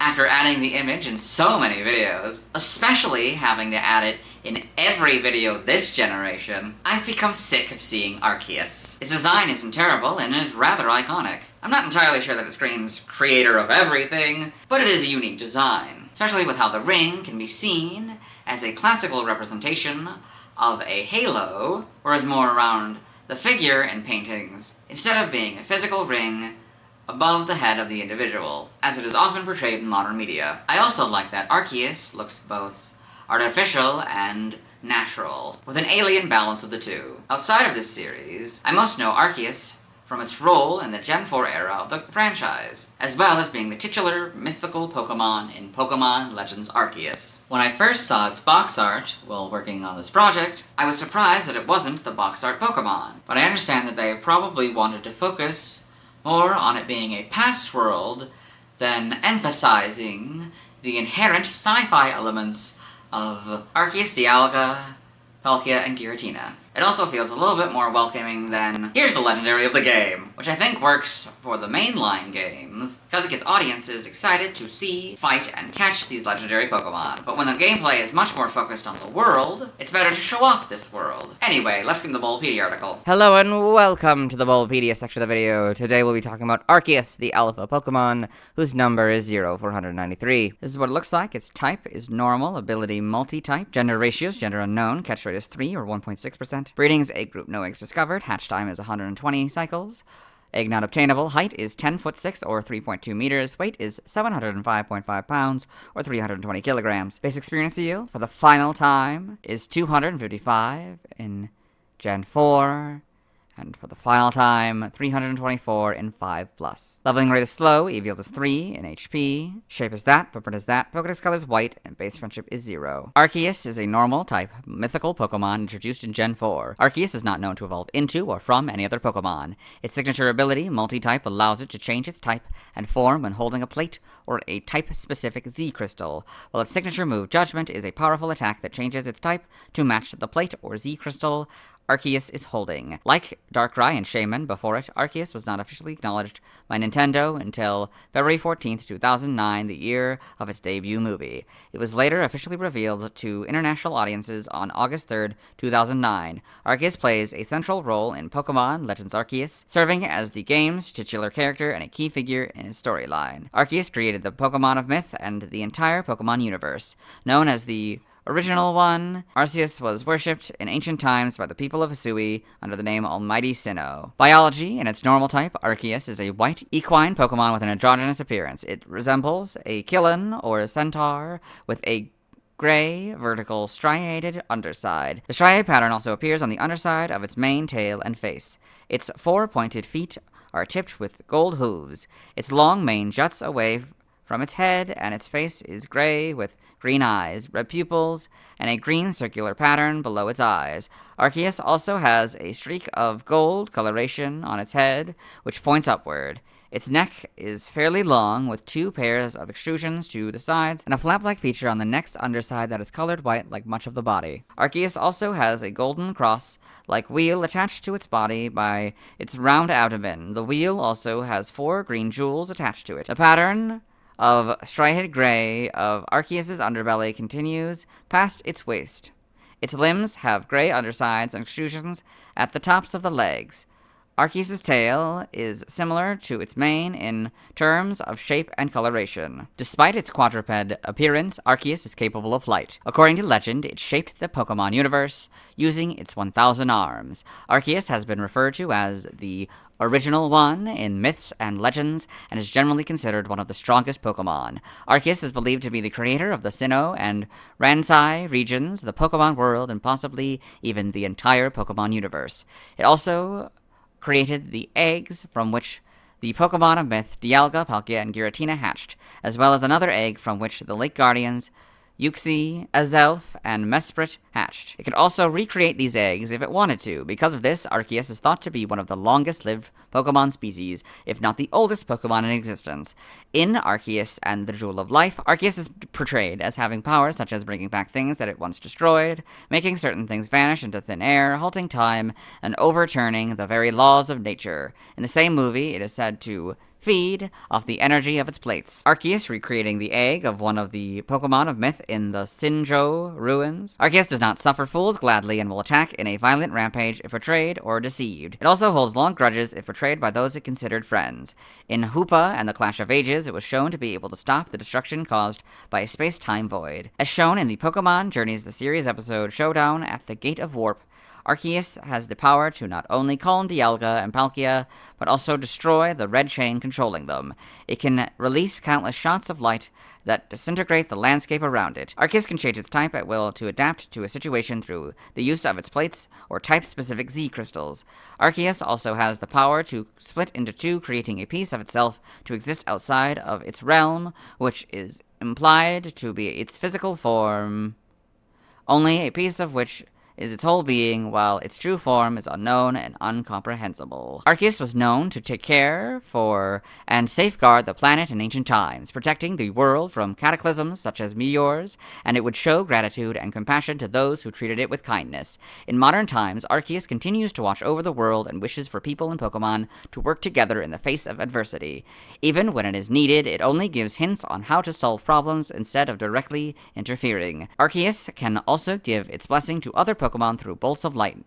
After adding the image in so many videos, especially having to add it in every video this generation, I've become sick of seeing Arceus. Its design isn't terrible and is rather iconic. I'm not entirely sure that it screams creator of everything, but it is a unique design, especially with how the ring can be seen as a classical representation of a halo, whereas more around the figure in paintings, instead of being a physical ring above the head of the individual, as it is often portrayed in modern media. I also like that Arceus looks both artificial and natural, with an alien balance of the two. Outside of this series, I most know Arceus from its role in the Gen 4 era of the franchise, as well as being the titular mythical Pokémon in Pokémon Legends Arceus. When I first saw its box art while working on this project, I was surprised that it wasn't the box art Pokémon, but I understand that they probably wanted to focus more on it being a past world than emphasizing the inherent sci-fi elements of Arceus, Dialga, Palkia, and Giratina. It also feels a little bit more welcoming than, here's the legendary of the game, which I think works for the mainline games, because it gets audiences excited to see, fight, and catch these legendary Pokemon. But when the gameplay is much more focused on the world, it's better to show off this world. Anyway, let's get into the Bulbapedia article. Hello and welcome to the Bulbapedia section of the video. Today we'll be talking about Arceus, the alpha Pokemon, whose number is 0493. This is what it looks like. Its type is normal, ability multi-type, gender ratios, gender unknown, catch rate is 3 or 1.6%. Breedings, egg group, no eggs discovered, hatch time is 120 cycles. Egg not obtainable, height is 10'6" or 3.2 meters, weight is 705.5 pounds or 320 kilograms. Base experience yield for the final time is 255 in Gen 4, and for the final time, 324 in 5+. Leveling rate is slow, EV yield is 3 in HP. Shape is that, footprint is that, Pokédex color is white, and base friendship is 0. Arceus is a normal type mythical Pokemon introduced in Gen 4. Arceus is not known to evolve into or from any other Pokemon. Its signature ability, multi-type, allows it to change its type and form when holding a plate or a type-specific Z crystal, while its signature move, Judgment, is a powerful attack that changes its type to match the plate or Z crystal Arceus is holding. Like Darkrai and Shaman before it, Arceus was not officially acknowledged by Nintendo until February 14th, 2009, the year of its debut movie. It was later officially revealed to international audiences on August 3rd, 2009. Arceus plays a central role in Pokémon Legends Arceus, serving as the game's titular character and a key figure in its storyline. Arceus created the Pokémon of Myth and the entire Pokémon universe. Known as the Original One, Arceus was worshipped in ancient times by the people of Hisui under the name Almighty Sinnoh. Biology, in its normal type, Arceus is a white equine Pokemon with an androgynous appearance. It resembles a Killen or a Centaur with a gray, vertical, striated underside. The striated pattern also appears on the underside of its mane, tail, and face. Its 4 pointed feet are tipped with gold hooves. Its long mane juts away from its head, and its face is gray with green eyes, red pupils, and a green circular pattern below its eyes. Arceus also has a streak of gold coloration on its head, which points upward. Its neck is fairly long, with 2 pairs of extrusions to the sides, and a flap-like feature on the neck's underside that is colored white like much of the body. Arceus also has a golden cross-like wheel attached to its body by its round abdomen. The wheel also has 4 green jewels attached to it. The pattern of striated gray of Arceus's underbelly continues past its waist. Its limbs have gray undersides and extrusions at the tops of the legs. Arceus's tail is similar to its mane in terms of shape and coloration. Despite its quadruped appearance, Arceus is capable of flight. According to legend, it shaped the Pokemon universe using its 1,000 arms. Arceus has been referred to as the Original One in myths and legends, and is generally considered one of the strongest Pokemon. Arceus is believed to be the creator of the Sinnoh and Ransai regions, the Pokemon world, and possibly even the entire Pokemon universe. It also created the eggs from which the Pokemon of Myth, Dialga, Palkia, and Giratina hatched, as well as another egg from which the Lake Guardians, Uxie, Azelf, and Mesprit hatched. It could also recreate these eggs if it wanted to. Because of this, Arceus is thought to be one of the longest-lived Pokemon species, if not the oldest Pokemon in existence. In Arceus and the Jewel of Life, Arceus is portrayed as having powers such as bringing back things that it once destroyed, making certain things vanish into thin air, halting time, and overturning the very laws of nature. In the same movie, it is said to feed off the energy of its plates. Arceus recreating the egg of one of the Pokemon of myth in the Sinjo ruins. Arceus does not suffer fools gladly and will attack in a violent rampage if betrayed or deceived. It also holds long grudges if betrayed by those it considered friends. In Hoopa and the Clash of Ages, it was shown to be able to stop the destruction caused by a space-time void. As shown in the Pokemon Journeys the Series episode Showdown at the Gate of Warp, Arceus has the power to not only calm Dialga and Palkia, but also destroy the red chain controlling them. It can release countless shots of light that disintegrate the landscape around it. Arceus can change its type at will to adapt to a situation through the use of its plates or type-specific Z crystals. Arceus also has the power to split into two, creating a piece of itself to exist outside of its realm, which is implied to be its physical form, only a piece of which is its whole being, while its true form is unknown and incomprehensible. Arceus was known to take care for and safeguard the planet in ancient times, protecting the world from cataclysms such as meteors, and it would show gratitude and compassion to those who treated it with kindness. In modern times, Arceus continues to watch over the world and wishes for people and Pokemon to work together in the face of adversity. Even when it is needed, it only gives hints on how to solve problems instead of directly interfering. Arceus can also give its blessing to other Pokemon through bolts of light,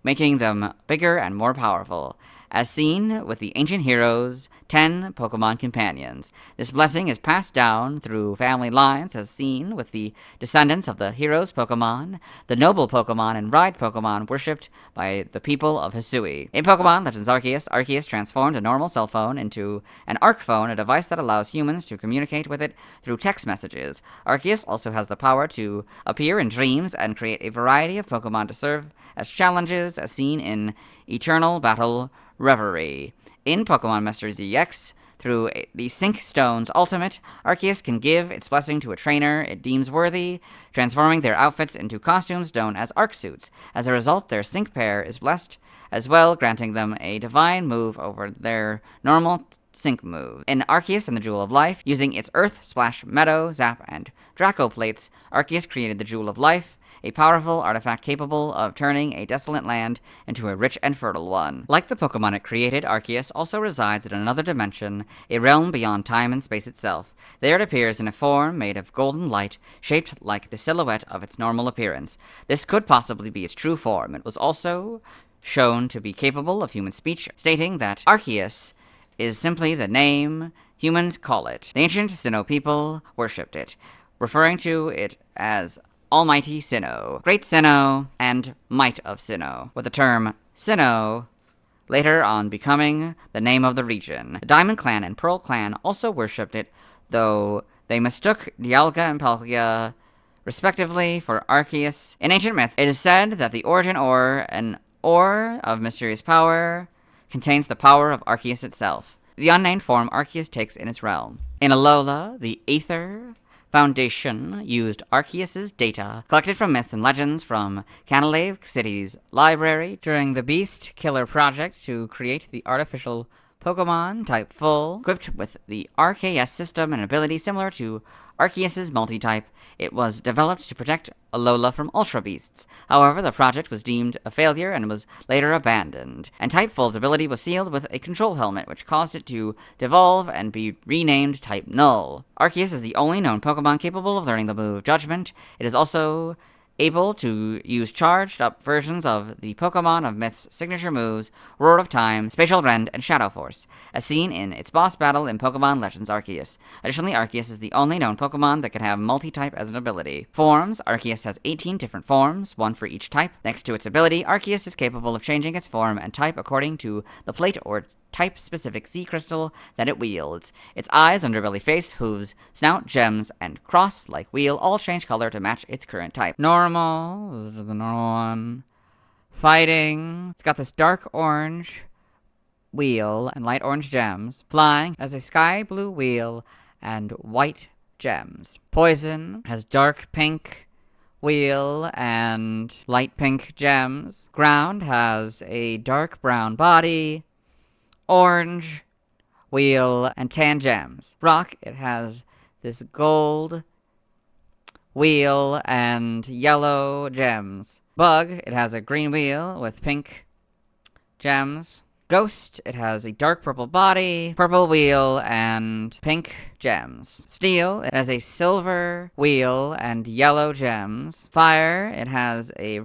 making them bigger and more powerful, as seen with the ancient heroes' 10 Pokemon companions. This blessing is passed down through family lines, as seen with the descendants of the heroes' Pokemon, the noble Pokemon, and ride Pokemon worshipped by the people of Hisui. In Pokemon Legends Arceus, Arceus transformed a normal cell phone into an Arc phone, a device that allows humans to communicate with it through text messages. Arceus also has the power to appear in dreams and create a variety of Pokemon to serve as challenges, as seen in Eternal Battle Reverie. In Pokemon Masters EX, through the Sync Stone's ultimate, Arceus can give its blessing to a trainer it deems worthy, transforming their outfits into costumes known as Arc Suits. As a result, their Sync pair is blessed as well, granting them a divine move over their normal Sync move. In Arceus and the Jewel of Life, using its Earth, Splash, Meadow, Zap, and Draco plates, Arceus created the Jewel of Life, a powerful artifact capable of turning a desolate land into a rich and fertile one. Like the Pokemon it created, Arceus also resides in another dimension, a realm beyond time and space itself. There it appears in a form made of golden light, shaped like the silhouette of its normal appearance. This could possibly be its true form. It was also shown to be capable of human speech, stating that Arceus is simply the name humans call it. The ancient Sinnoh people worshipped it, referring to it as Almighty Sinnoh, Great Sinnoh, and Might of Sinnoh, with the term Sinnoh later on becoming the name of the region. The Diamond Clan and Pearl Clan also worshipped it, though they mistook Dialga and Palkia respectively for Arceus. In ancient myth, it is said that the Origin Ore, an ore of mysterious power, contains the power of Arceus itself, the unnamed form Arceus takes in its realm. In Alola, the Aether Foundation used Arceus's data, collected from myths and legends from Canalave City's library during the Beast Killer Project, to create the artificial Pokemon type Full, equipped with the RKS system and ability similar to Arceus's multi-type. It was developed to protect Alola from Ultra Beasts. However, the project was deemed a failure and was later abandoned, and Type Full's ability was sealed with a control helmet, which caused it to devolve and be renamed Type Null. Arceus is the only known Pokemon capable of learning the move Judgment. It is also able to use charged-up versions of the Pokemon of Myth's signature moves, Roar of Time, Spatial Rend, and Shadow Force, as seen in its boss battle in Pokemon Legends Arceus. Additionally, Arceus is the only known Pokemon that can have multi-type as an ability. Forms: Arceus has 18 different forms, one for each type. Next to its ability, Arceus is capable of changing its form and type according to the plate or type-specific Z crystal that it wields. Its eyes, underbelly, face, hooves, snout, gems, and cross-like wheel all change color to match its current type. Normal, this is the normal one. Fighting, it's got this dark orange wheel and light orange gems. Flying has a sky blue wheel and white gems. Poison has dark pink wheel and light pink gems. Ground has a dark brown body, orange wheel, and tan gems. Rock, it has this gold wheel and yellow gems. Bug, it has a green wheel with pink gems. Ghost, it has a dark purple body, purple wheel, and pink gems. Steel, it has a silver wheel and yellow gems. Fire, it has a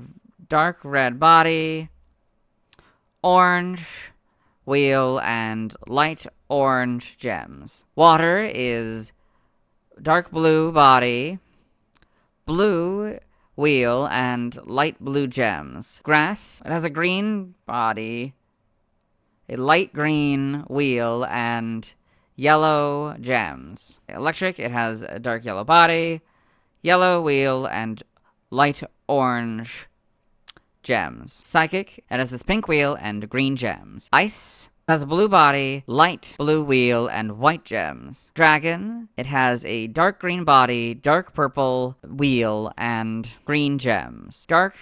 dark red body, orange wheel, and light orange gems. Water is dark blue body, blue wheel, and light blue gems. Grass, it has a green body, a light green wheel, and yellow gems. Electric, it has a dark yellow body, yellow wheel, and light orange gems. Psychic, it has this pink wheel and green gems. Ice has a blue body, light blue wheel, and white gems. Dragon, it has a dark green body, dark purple wheel, and green gems. Dark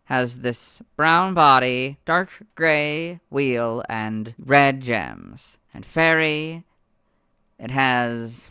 has this brown body, dark gray wheel, and red gems. And Fairy, it has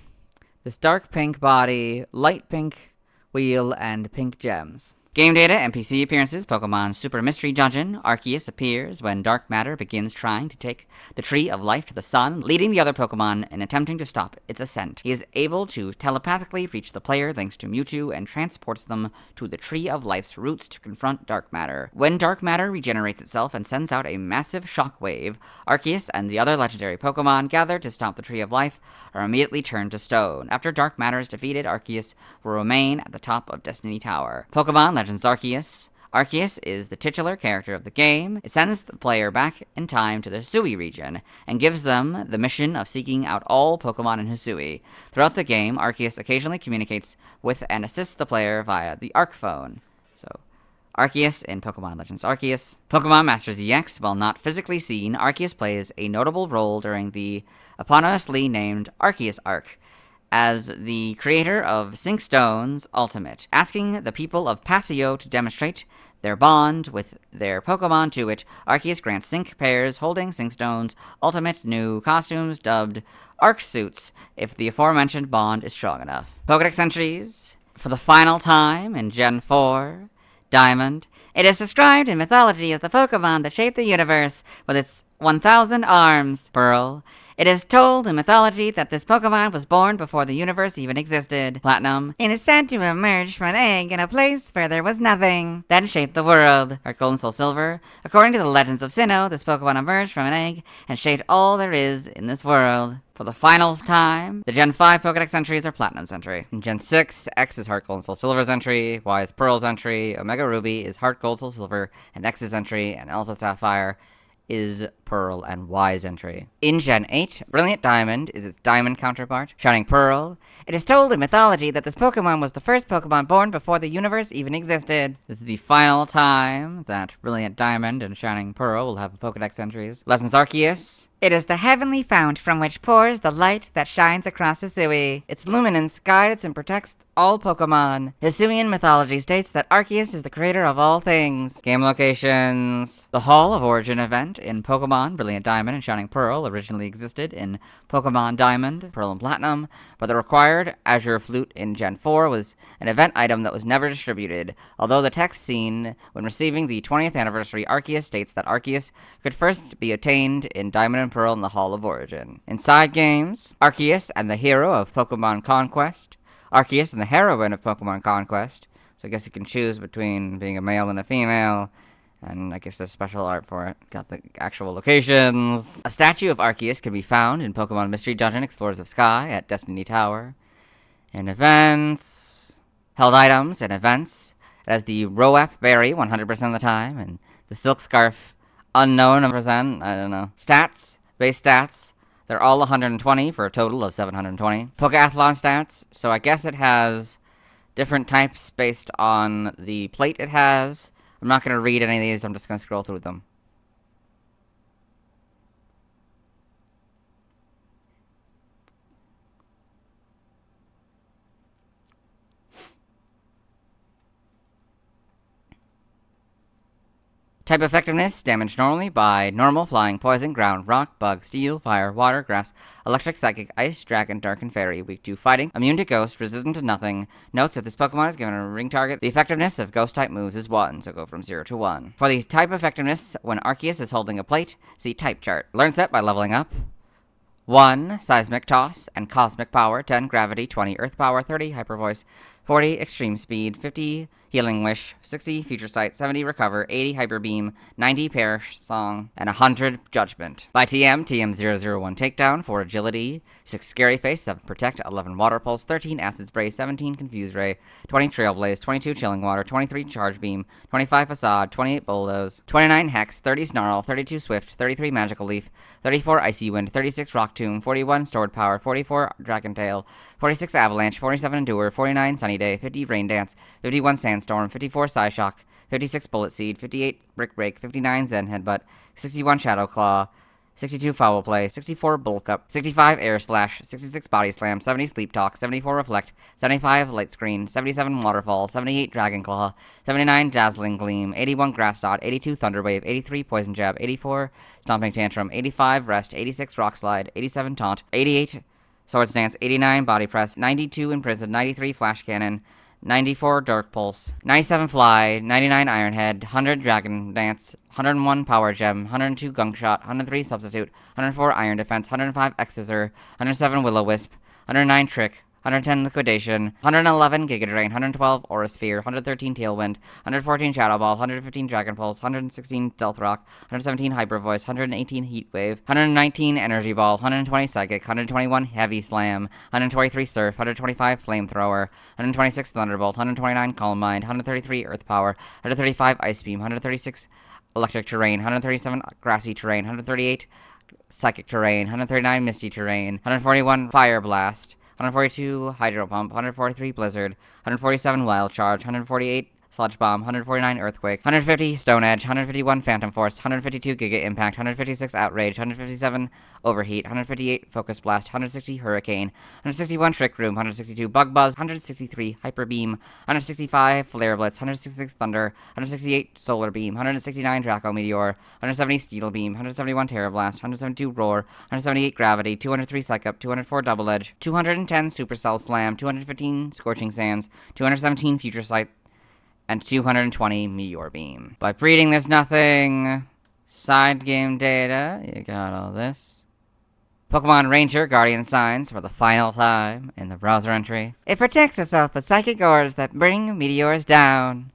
this dark pink body, light pink wheel, and pink gems. Game data, NPC appearances, Pokemon Super Mystery Dungeon. Arceus appears when dark matter begins trying to take the Tree of Life to the sun, leading the other Pokemon in attempting to stop its ascent. He is able to telepathically reach the player thanks to Mewtwo and transports them to the Tree of Life's roots to confront dark matter. When dark matter regenerates itself and sends out a massive shockwave, Arceus and the other legendary Pokemon gathered to stop the Tree of Life are immediately turned to stone. After dark matter is defeated, Arceus will remain at the top of Destiny Tower. Pokemon Legends Arceus. Arceus is the titular character of the game. It sends the player back in time to the Hisui region and gives them the mission of seeking out all Pokemon in Hisui. Throughout the game, Arceus occasionally communicates with and assists the player via the Arc Phone. So, Arceus in Pokemon Legends Arceus. Pokemon Masters EX. While not physically seen, Arceus plays a notable role during the eponymously named Arceus Arc as the creator of Sync Stones Ultimate, asking the people of Paseo to demonstrate their bond with their Pokemon to it. Arceus grants Sync pairs holding Sync Stones Ultimate new costumes dubbed Arc Suits if the aforementioned bond is strong enough. Pokedex entries. For the final time in Gen 4, Diamond. It is described in mythology as the Pokemon that shaped the universe with its 1,000 arms. Pearl. It is told in mythology that this Pokemon was born before the universe even existed. Platinum. It is said to have emerged from an egg in a place where there was nothing, then shaped the world. Heart Gold and Soul Silver. According to the Legends of Sinnoh, this Pokemon emerged from an egg and shaped all there is in this world. For the final time, the Gen 5 Pokedex entries are Platinum's entry. In Gen 6, X is Heart Gold and Soul Silver's entry, Y is Pearl's entry, Omega Ruby is Heart Gold, Soul Silver, and X's entry, and Alpha Sapphire is Pearl and Y's entry. In Gen 8, Brilliant Diamond is its Diamond counterpart. Shining Pearl. It is told in mythology that this Pokemon was the first Pokemon born before the universe even existed. This is the final time that Brilliant Diamond and Shining Pearl will have Pokedex entries. Lessons Arceus. It is the heavenly fount from which pours the light that shines across Hisui. Its luminance guides and protects all Pokemon. Hisuian mythology states that Arceus is the creator of all things. Game locations. The Hall of Origin event in Pokemon Brilliant Diamond and Shining Pearl originally existed in Pokemon Diamond, Pearl, and Platinum, but the required Azure Flute in Gen 4 was an event item that was never distributed, although the text seen when receiving the 20th anniversary Arceus states that Arceus could first be obtained in Diamond and Pearl in the Hall of Origin. In side games, Arceus and the hero of Pokemon Conquest. Arceus and the heroine of Pokemon Conquest. So I guess you can choose between being a male and a female, and I guess there's special art for it. Got the actual locations. A statue of Arceus can be found in Pokemon Mystery Dungeon Explorers of Sky at Destiny Tower. In events, held items and events, it has the Roap Berry 100% of the time, and the Silk Scarf unknown percent, I don't know. Stats, base stats, they're all 120 for a total of 720. Pokeathlon stats, so I guess it has different types based on the plate it has. I'm not going to read any of these, I'm just going to scroll through them. Type effectiveness, damage normally by normal, flying, poison, ground, rock, bug, steel, fire, water, grass, electric, psychic, ice, dragon, dark, and fairy. Weak to fighting, immune to ghost, resistant to nothing. Notes if this Pokemon is given a ring target, the effectiveness of ghost type moves is 1, so go from 0 to 1. For the type effectiveness, when Arceus is holding a plate, see type chart. Learn set by leveling up. 1. Seismic Toss and Cosmic Power, 10 Gravity, 20 Earth Power, 30 Hyper Voice, 40 Extreme Speed, 50 Healing Wish, 60 Future Sight, 70 Recover, 80 Hyper Beam, 90 Perish Song, and 100 Judgment. By TM001 Takedown, 4 Agility, 6 Scary Face, 7 Protect, 11 Water Pulse, 13 Acid Spray, 17 Confuse Ray, 20 Trailblaze, 22 Chilling Water, 23 Charge Beam, 25 Facade, 28 Bulldoze, 29 Hex, 30 Snarl, 32 Swift, 33 Magical Leaf, 34 Icy Wind, 36 Rock Tomb, 41 Stored Power, 44 Dragon Tail, 46 Avalanche, 47 Endure, 49 Sunny Day, 50 Rain Dance, 51 Sandstorm, 54 Psyshock, 56 Bullet Seed, 58 Brick Break, 59 Zen Headbutt, 61 Shadow Claw, 62 Foul Play, 64 Bulk Up, 65 Air Slash, 66 Body Slam, 70 Sleep Talk, 74 Reflect, 75 Light Screen, 77 Waterfall, 78 Dragon Claw, 79 Dazzling Gleam, 81 Grass Dot, 82 Thunder Wave, 83 Poison Jab, 84 Stomping Tantrum, 85 Rest, 86 Rock Slide, 87 Taunt, 88 Swords Dance, 89 Body Press, 92 Imprison, 93 Flash Cannon, 94 Dark Pulse, 97 Fly, 99 Iron Head, 100 Dragon Dance, 101 Power Gem, 102 Gunk Shot, 103 Substitute, 104 Iron Defense, 105 X-Scissor, 107 Will-O-Wisp, 109 Trick, 110 Liquidation, 111 Giga Drain, 112 Aura Sphere, 113 Tailwind, 114 Shadow Ball, 115 Dragon Pulse, 116 Stealth Rock, 117 Hyper Voice, 118 Heat Wave, 119 Energy Ball, 120 Psychic, 121 Heavy Slam, 123 Surf, 125 Flamethrower, 126 Thunderbolt, 129 Calm Mind, 133 Earth Power, 135 Ice Beam, 136 Electric Terrain, 137 Grassy Terrain, 138 Psychic Terrain, 139 Misty Terrain, 141 Fire Blast, 142 Hydro Pump, 143 Blizzard, 147 Wild Charge, 148 Sludge Bomb, 149 Earthquake, 150 Stone Edge, 151 Phantom Force, 152 Giga Impact, 156 Outrage, 157 Overheat, 158 Focus Blast, 160 Hurricane, 161 Trick Room, 162 Bug Buzz, 163 Hyper Beam, 165 Flare Blitz, 166 Thunder, 168 Solar Beam, 169 Draco Meteor, 170 Steel Beam, 171 Terra Blast, 172 Roar, 178 Gravity, 203 Psych Up, 204 Double Edge, 210 Supercell Slam, 215 Scorching Sands, 217 Future Sight, and 220 Meteor Beam. By breeding, there's nothing. Side game data, you got all this. Pokemon Ranger Guardian Signs for the final time in the browser entry. It protects itself with psychic orbs that bring meteors down.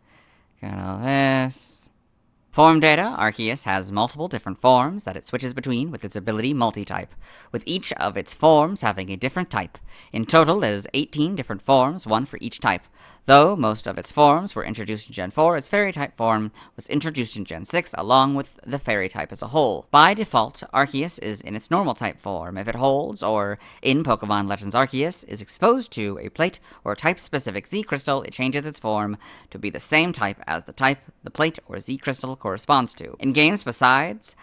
Got all this. Form data, Arceus has multiple different forms that it switches between with its ability Multi-Type, with each of its forms having a different type. In total, there's 18 different forms, one for each type. Though most of its forms were introduced in Gen 4, its Fairy-type form was introduced in Gen 6 along with the Fairy-type as a whole. By default, Arceus is in its normal-type form. If it holds, or in Pokemon Legends Arceus, is exposed to a plate or type-specific Z-Crystal, it changes its form to be the same type as the type the plate or Z-Crystal corresponds to. In games besides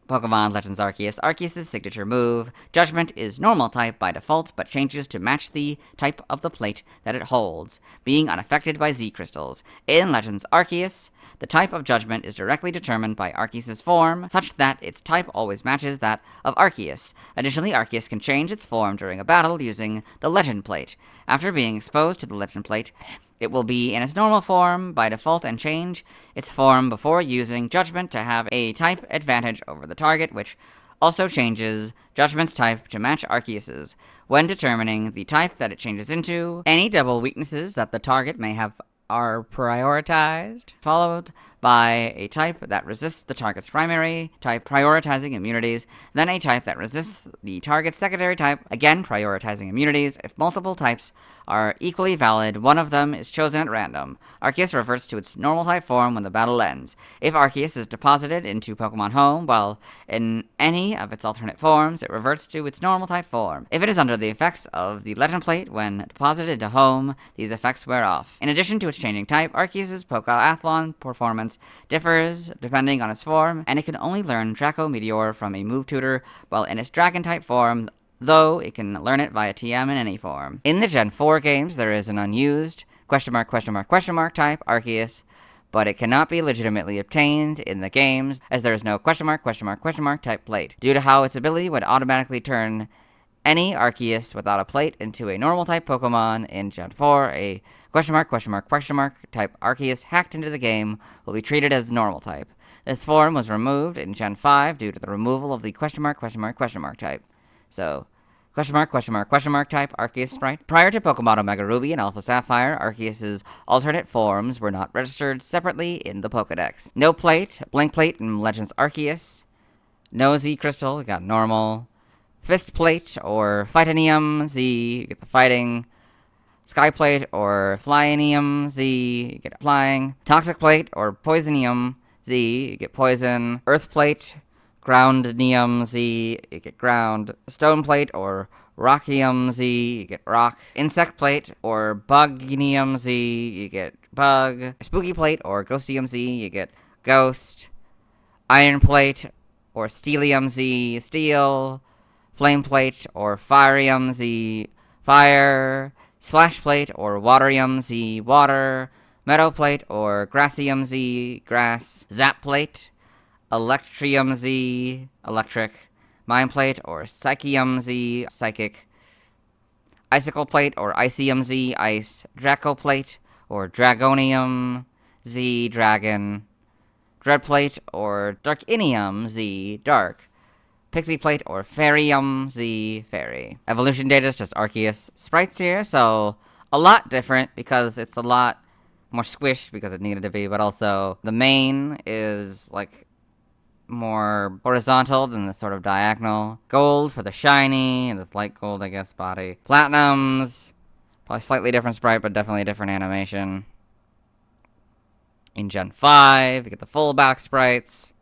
Pokemon Legends Arceus, Arceus' signature move, Judgment, is normal type by default, but changes to match the type of the plate that it holds, being unaffected by Z-Crystals. In Legends Arceus, the type of Judgment is directly determined by Arceus' form, such that its type always matches that of Arceus. Additionally, Arceus can change its form during a battle using the Legend Plate. After being exposed to the Legend Plate, it will be in its normal form by default and change its form before using Judgment to have a type advantage over the target, which also changes Judgment's type to match Arceus's. When determining the type that it changes into, any double weaknesses that the target may have are prioritized, followed by a type that resists the target's primary type, prioritizing immunities, then a type that resists the target's secondary type, again prioritizing immunities. If multiple types are equally valid, one of them is chosen at random. Arceus reverts to its normal type form when the battle ends. If Arceus is deposited into Pokemon Home while in any of its alternate forms, it reverts to its normal type form. If it is under the effects of the Legend Plate when deposited into Home, these effects wear off. In addition to its changing type, Arceus' Pokeathlon performance differs depending on its form, and it can only learn Draco Meteor from a move tutor while in its Dragon-type form, though it can learn it via TM in any form. In the Gen 4 games, there is an unused question mark type Arceus, but it cannot be legitimately obtained in the games, as there is no question mark type plate, due to how its ability would automatically turn any Arceus without a plate into a normal type Pokemon in Gen 4. A question mark type Arceus hacked into the game will be treated as normal type. This form was removed in Gen 5 due to the removal of the question mark type. So, question mark type Arceus sprite. Prior to Pokemon Omega Ruby and Alpha Sapphire, Arceus's alternate forms were not registered separately in the Pokedex. No plate, Blink Plate in Legends Arceus. No Z Crystal, got normal. Fist Plate or Fightinium Z, you get the fighting. Sky Plate or Flyinium Z, you get flying. Toxic Plate or Poisonium Z, you get poison. Earth Plate, Groundnium Z, you get ground. Stone Plate or Rockium Z, you get rock. Insect Plate or Bugnium Z, you get bug. Spooky Plate or Ghostium Z, you get ghost. Iron Plate or Steelium Z, steel. Flame Plate or Firium Z, fire. Splash Plate or Waterium Z, water. Meadow Plate or Grassium Z, grass. Zap Plate, Electrium Z, electric. Mind Plate or Psychium Z, psychic. Icicle Plate or Icium Z, ice. Draco Plate or Dragonium Z, dragon. Dread Plate or Darkinium Z, dark. Pixie Plate or Fairium Z, fairy. Evolution data is just Arceus sprites here, so a lot different because it's a lot more squished because it needed to be, but also the mane is like more horizontal than the sort of diagonal. Gold for the shiny, and this light gold, I guess, body. Platinums, probably slightly different sprite, but definitely a different animation. In Gen 5, you get the full back sprites.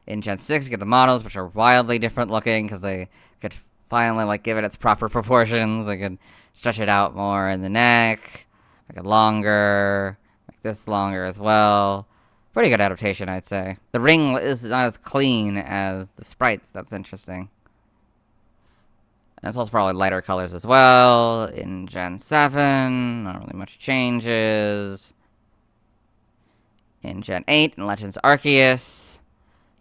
In Gen 6, you get the models, which are wildly different looking, because they could finally, like, give it its proper proportions. They could stretch it out more in the neck, make it longer, make this longer as well. Pretty good adaptation, I'd say. The ring is not as clean as the sprites. That's interesting. And it's also probably lighter colors as well. In Gen 7, not really much changes. In Gen 8, in Legends Arceus,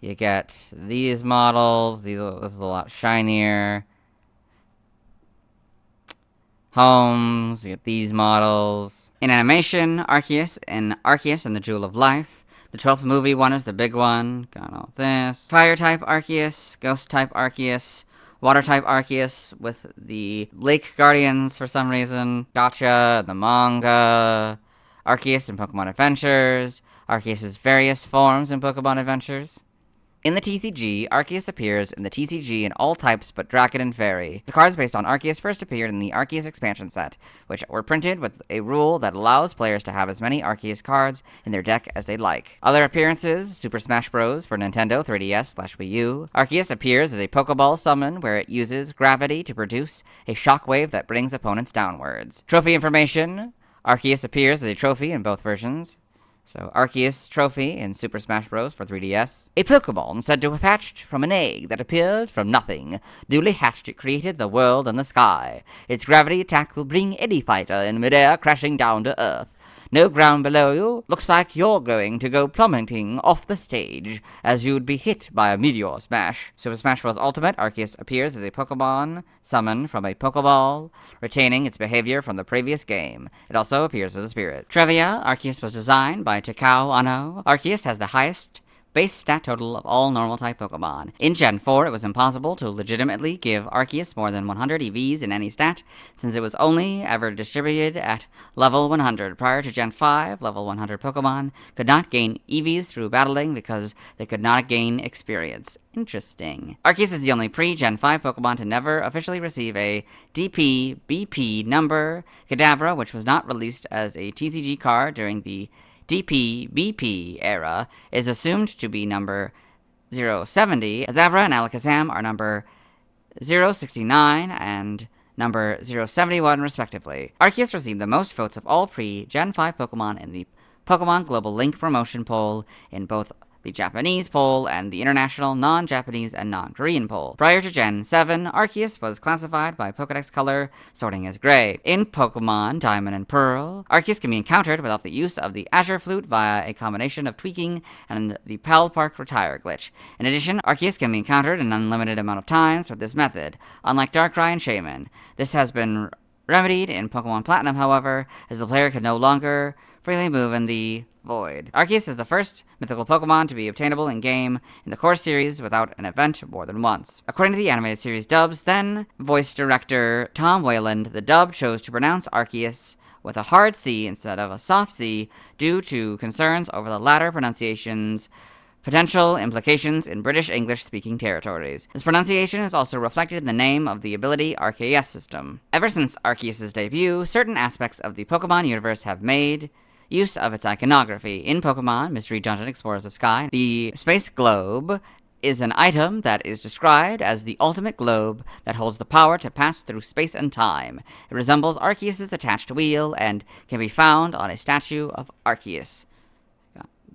you get these models. This is a lot shinier. Homes, you get these models. In animation, Arceus and the Jewel of Life. The 12th movie one is the big one. Got all this. Fire type Arceus, Ghost type Arceus, Water type Arceus with the Lake Guardians for some reason. Gotcha, the manga. Arceus in Pokemon Adventures. Arceus' various forms in Pokemon Adventures. In the TCG, Arceus appears in the TCG in all types but Dragon and Fairy. The cards based on Arceus first appeared in the Arceus expansion set, which were printed with a rule that allows players to have as many Arceus cards in their deck as they'd like. Other appearances, Super Smash Bros. For Nintendo 3DS/Wii U. Arceus appears as a Pokeball summon where it uses gravity to produce a shockwave that brings opponents downwards. Trophy information, Arceus appears as a trophy in both versions. So, Arceus Trophy in Super Smash Bros. For 3DS. A Pokemon said to have hatched from an egg that appeared from nothing. Newly hatched, it created the world and the sky. Its gravity attack will bring any fighter in midair crashing down to Earth. No ground below you. Looks like you're going to go plummeting off the stage, as you'd be hit by a meteor smash. Super Smash Bros. Ultimate, Arceus appears as a Pokemon summoned from a Pokeball, retaining its behavior from the previous game. It also appears as a spirit. Trivia, Arceus was designed by Takao Ano. Arceus has the highest base stat total of all normal-type Pokemon. In Gen 4, it was impossible to legitimately give Arceus more than 100 EVs in any stat, since it was only ever distributed at level 100. Prior to Gen 5, level 100 Pokemon could not gain EVs through battling because they could not gain experience. Interesting. Arceus is the only pre-Gen 5 Pokemon to never officially receive a DP/BP number. Kadabra, which was not released as a TCG card during the DP/BP era, is assumed to be number 070. Azabra and Alakazam are number 069 and number 071 respectively. Arceus received the most votes of all pre-Gen 5 Pokemon in the Pokemon Global Link promotion poll in both the Japanese pole, and the international non-Japanese and non-Korean pole. Prior to Gen 7, Arceus was classified by Pokedex color, sorting as gray. In Pokemon Diamond and Pearl, Arceus can be encountered without the use of the Azure Flute via a combination of tweaking and the Pal Park Retire glitch. In addition, Arceus can be encountered an unlimited amount of times with this method, unlike Darkrai and Shaman. This has been remedied in Pokemon Platinum, however, as the player can no longer freely move in the Void. Arceus is the first mythical Pokemon to be obtainable in-game in the core series without an event more than once. According to the animated series dubs, then voice director Tom Wayland, the dub chose to pronounce Arceus with a hard C instead of a soft C due to concerns over the latter pronunciation's potential implications in British English-speaking territories. This pronunciation is also reflected in the name of the ability Arceus system. Ever since Arceus' debut, certain aspects of the Pokemon universe have made use of its iconography. In Pokemon Mystery Dungeon Explorers of Sky, the Space Globe is an item that is described as the ultimate globe that holds the power to pass through space and time. It resembles Arceus' attached wheel and can be found on a statue of Arceus.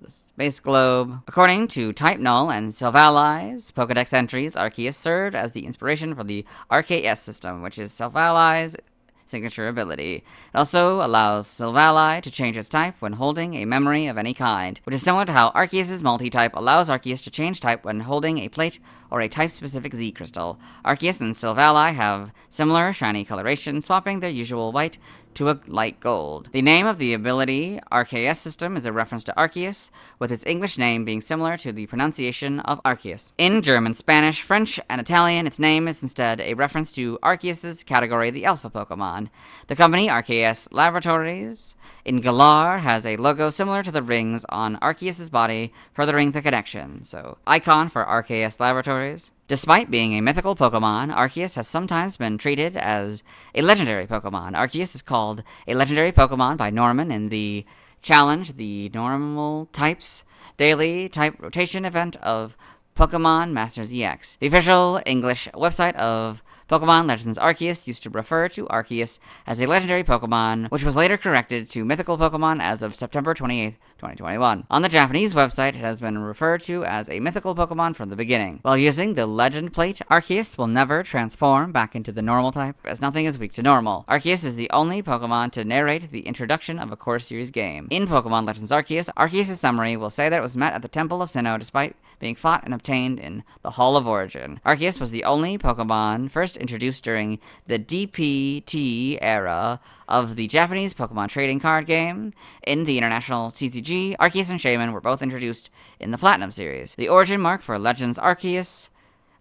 The Space Globe. According to Type Null and Silvali's Pokedex entries, Arceus served as the inspiration for the Arceus system, which is Silvali's signature ability. It also allows Silvally to change its type when holding a memory of any kind, which is similar to how Arceus' multi-type allows Arceus to change type when holding a plate or a type-specific Z crystal. Arceus and Silvally have similar shiny coloration, swapping their usual white to a light gold. The name of the ability Arceus system is a reference to Arceus, with its English name being similar to the pronunciation of Arceus. In German, Spanish, French, and Italian, its name is instead a reference to Arceus' category, the Alpha Pokemon. The company Arceus Laboratories in Galar has a logo similar to the rings on Arceus' body, furthering the connection. So, icon for Arceus Laboratories. Despite being a mythical Pokemon, Arceus has sometimes been treated as a legendary Pokemon. Arceus is called a legendary Pokemon by Norman in the Challenge the Normal Types daily type rotation event of Pokemon Masters EX. The official English website of Pokemon Legends Arceus used to refer to Arceus as a legendary Pokemon, which was later corrected to mythical Pokemon as of September 28, 2021. On the Japanese website, it has been referred to as a mythical Pokemon from the beginning. While using the Legend plate, Arceus will never transform back into the normal type, as nothing is weak to normal. Arceus is the only Pokemon to narrate the introduction of a core series game. In Pokemon Legends Arceus, Arceus' summary will say that it was met at the Temple of Sinnoh despite being fought and obtained in the Hall of Origin. Arceus was the only Pokemon first introduced during the DPT era of the Japanese Pokemon trading card game. In the international TCG, Arceus and Shaman were both introduced in the Platinum series. The origin mark for Legends Arceus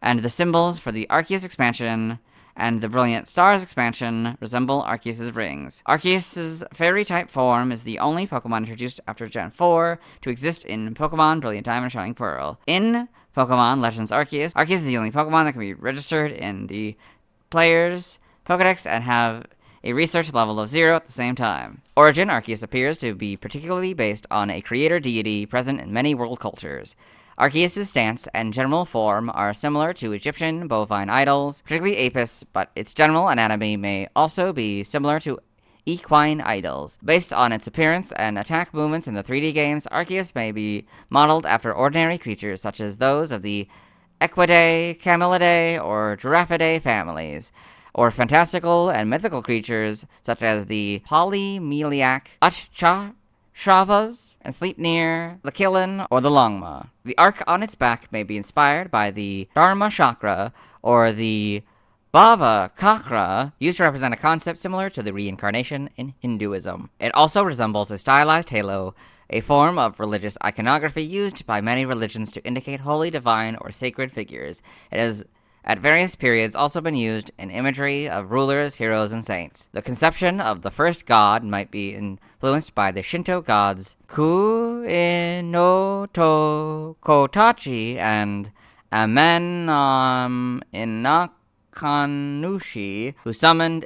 and the symbols for the Arceus expansion and the Brilliant Stars expansion resemble Arceus' rings. Arceus' fairy-type form is the only Pokemon introduced after Gen 4 to exist in Pokemon Brilliant Diamond and Shining Pearl. In Pokemon Legends Arceus, Arceus is the only Pokemon that can be registered in the player's Pokedex and have a research level of 0 at the same time. Origin Arceus appears to be particularly based on a creator deity present in many world cultures. Arceus' stance and general form are similar to Egyptian bovine idols, particularly Apis, but its general anatomy may also be similar to equine idols. Based on its appearance and attack movements in the 3D games, Arceus may be modeled after ordinary creatures such as those of the Equidae, Camelidae, or Giraffidae families, or fantastical and mythical creatures such as the polymeliac Utchashravas, and Sleipnir, the Killen, or the Longma. The arc on its back may be inspired by the Dharma Chakra or the Bhava Chakra, used to represent a concept similar to the reincarnation in Hinduism. It also resembles a stylized halo, a form of religious iconography used by many religions to indicate holy, divine, or sacred figures. It has at various periods also been used in imagery of rulers, heroes, and saints. The conception of the first god might be influenced by the Shinto gods Ku-in-no-to Kotachi and Amenam-Inakanushi, who summoned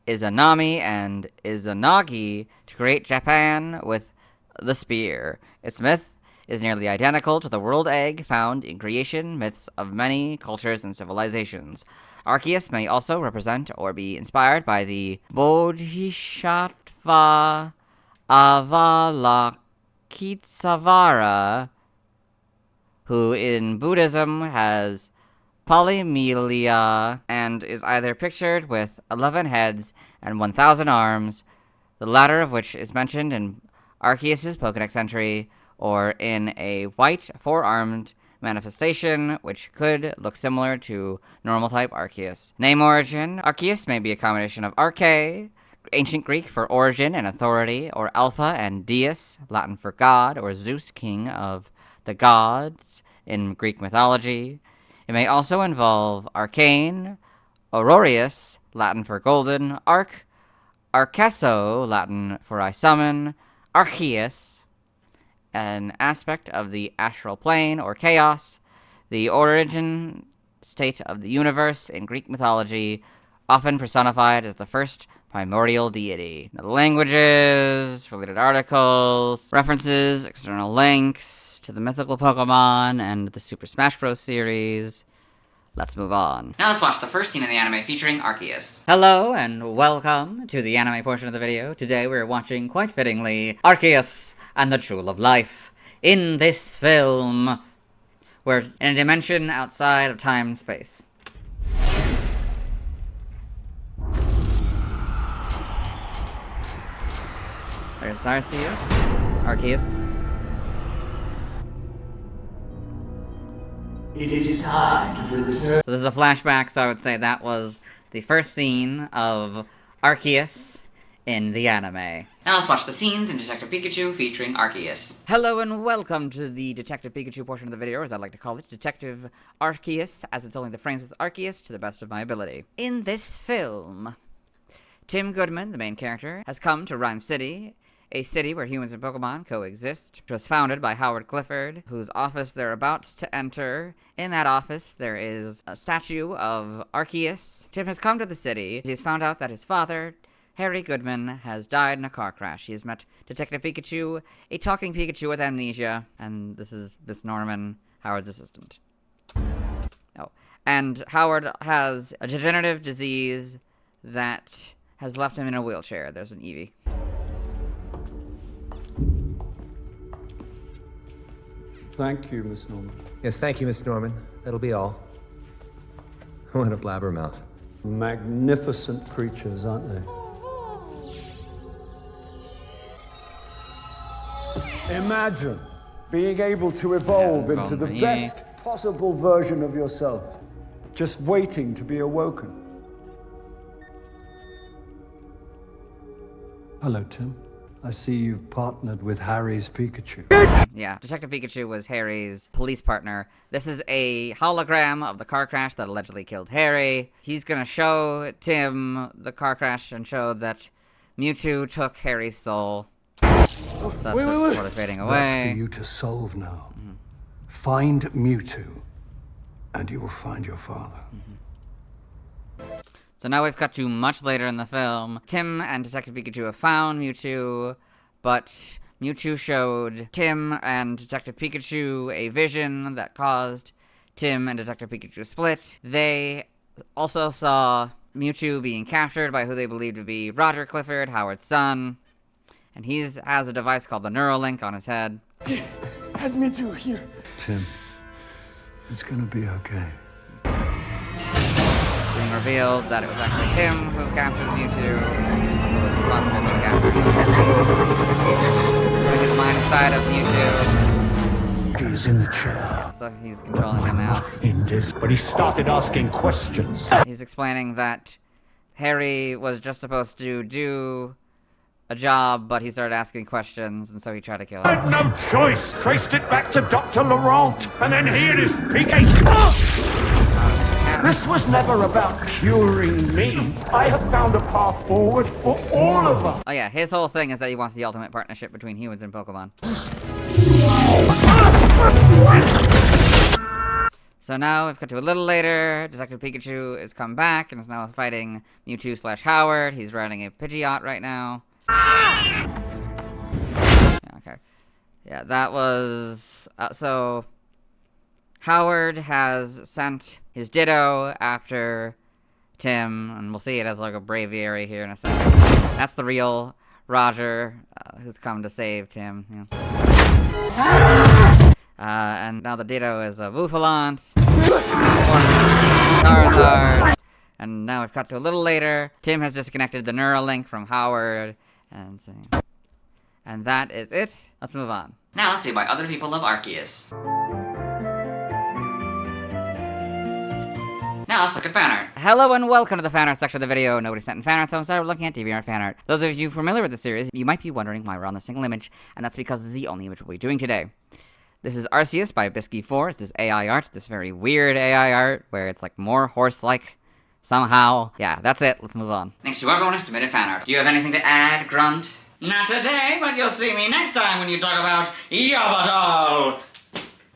Izanami and Izanagi to create Japan with the spear. Its myth is nearly identical to the world egg found in creation myths of many cultures and civilizations. Arceus may also represent or be inspired by the Bodhisattva Avalokitesvara who in Buddhism has polymelia and is either pictured with 11 heads and 1,000 arms, the latter of which is mentioned in Arceus' Pokédex entry, or in a white, four-armed manifestation, which could look similar to normal-type Arceus. Name origin: Arceus may be a combination of arche, ancient Greek for origin and authority, or alpha and deus, Latin for god, or Zeus, king of the gods in Greek mythology. It may also involve arcane, auroreus, Latin for golden, arcesso, Latin for I summon, Arceus, an aspect of the astral plane or chaos, the origin state of the universe in Greek mythology, often personified as the first primordial deity. Now, the languages, related articles, references, external links to the mythical Pokemon and the Super Smash Bros. Series. Let's move on. Now let's watch the first scene in the anime featuring Arceus. Hello and welcome to the anime portion of the video. Today we're watching, quite fittingly, Arceus and the Jewel of Life. In this film, we're in a dimension outside of time and space. There's Arceus. It is time to return. So this is a flashback, so I would say that was the first scene of Arceus in the anime. Now let's watch the scenes in Detective Pikachu featuring Arceus. Hello and welcome to the Detective Pikachu portion of the video, or as I like to call it, Detective Arceus, as it's only the frames with Arceus to the best of my ability. In this film, Tim Goodman, the main character, has come to Rhyme City, a city where humans and Pokemon coexist, which was founded by Howard Clifford, whose office they're about to enter. In that office, there is a statue of Arceus. Tim has come to the city. He has found out that his father, Harry Goodman, has died in a car crash. He has met Detective Pikachu, a talking Pikachu with amnesia, and this is Miss Norman, Howard's assistant. Oh, and Howard has a degenerative disease that has left him in a wheelchair. There's an Eevee. Thank you, Miss Norman. Yes, thank you, Miss Norman. That'll be all. What a blabbermouth. Magnificent creatures, aren't they? Imagine being able to evolve into the best possible version of yourself, just waiting to be awoken. Hello, Tim. I see you've partnered with Harry's Pikachu. Yeah, Detective Pikachu was Harry's police partner. This is a hologram of the car crash that allegedly killed Harry. He's gonna show Tim the car crash and show that Mewtwo took Harry's soul. That's what is fading away. That's for you to solve now. Find Mewtwo, and you will find your father. So now we've cut to much later in the film. Tim and Detective Pikachu have found Mewtwo, but Mewtwo showed Tim and Detective Pikachu a vision that caused Tim and Detective Pikachu split. They also saw Mewtwo being captured by who they believed to be Roger Clifford, Howard's son. And he has a device called the Neuralink on his head. Has Mewtwo here. Tim, it's gonna be okay. Being revealed that it was actually him who captured Mewtwo, who was responsible for the capture. Putting his mind inside of Mewtwo. He's in the chair. Yeah, so he's controlling him now. In this, but he started asking questions. He's explaining that Harry was just supposed to do a job, but he started asking questions, and so he tried to kill I him. had no choice. Traced it back to Dr. Laurent, and then here it is, Pikachu. This was never about curing me. I have found a path forward for all of us. Oh yeah, his whole thing is that he wants the ultimate partnership between humans and Pokemon. So now we've got to a little later. Detective Pikachu has come back and is now fighting Mewtwo/Howard. He's riding a Pidgeot right now. Yeah, okay. Yeah, that was... so... Howard has sent his Ditto after Tim, and we'll see it as like a braviary here in a second. That's the real Roger, who's come to save Tim. Yeah. And now the Ditto is a Woofalont. Charizard. And now we've cut to a little later. Tim has disconnected the Neuralink from Howard. And that is it. Let's move on. Now let's see why other people love Arceus. Now let's look at fan art. Hello and welcome to the fan art section of the video. Nobody sent in fan art, so instead we're looking at DeviantArt fan art. Those of you familiar with the series, you might be wondering why we're on the single image, and that's because it's the only image we'll be doing today. This is Arceus by Bisky4. It's this AI art, this very weird AI art, where it's like more horse-like somehow. Yeah, that's it. Let's move on. Thanks to everyone who submitted fan art. Do you have anything to add, Grunt? Not today, but you'll see me next time when you talk about Yavatal.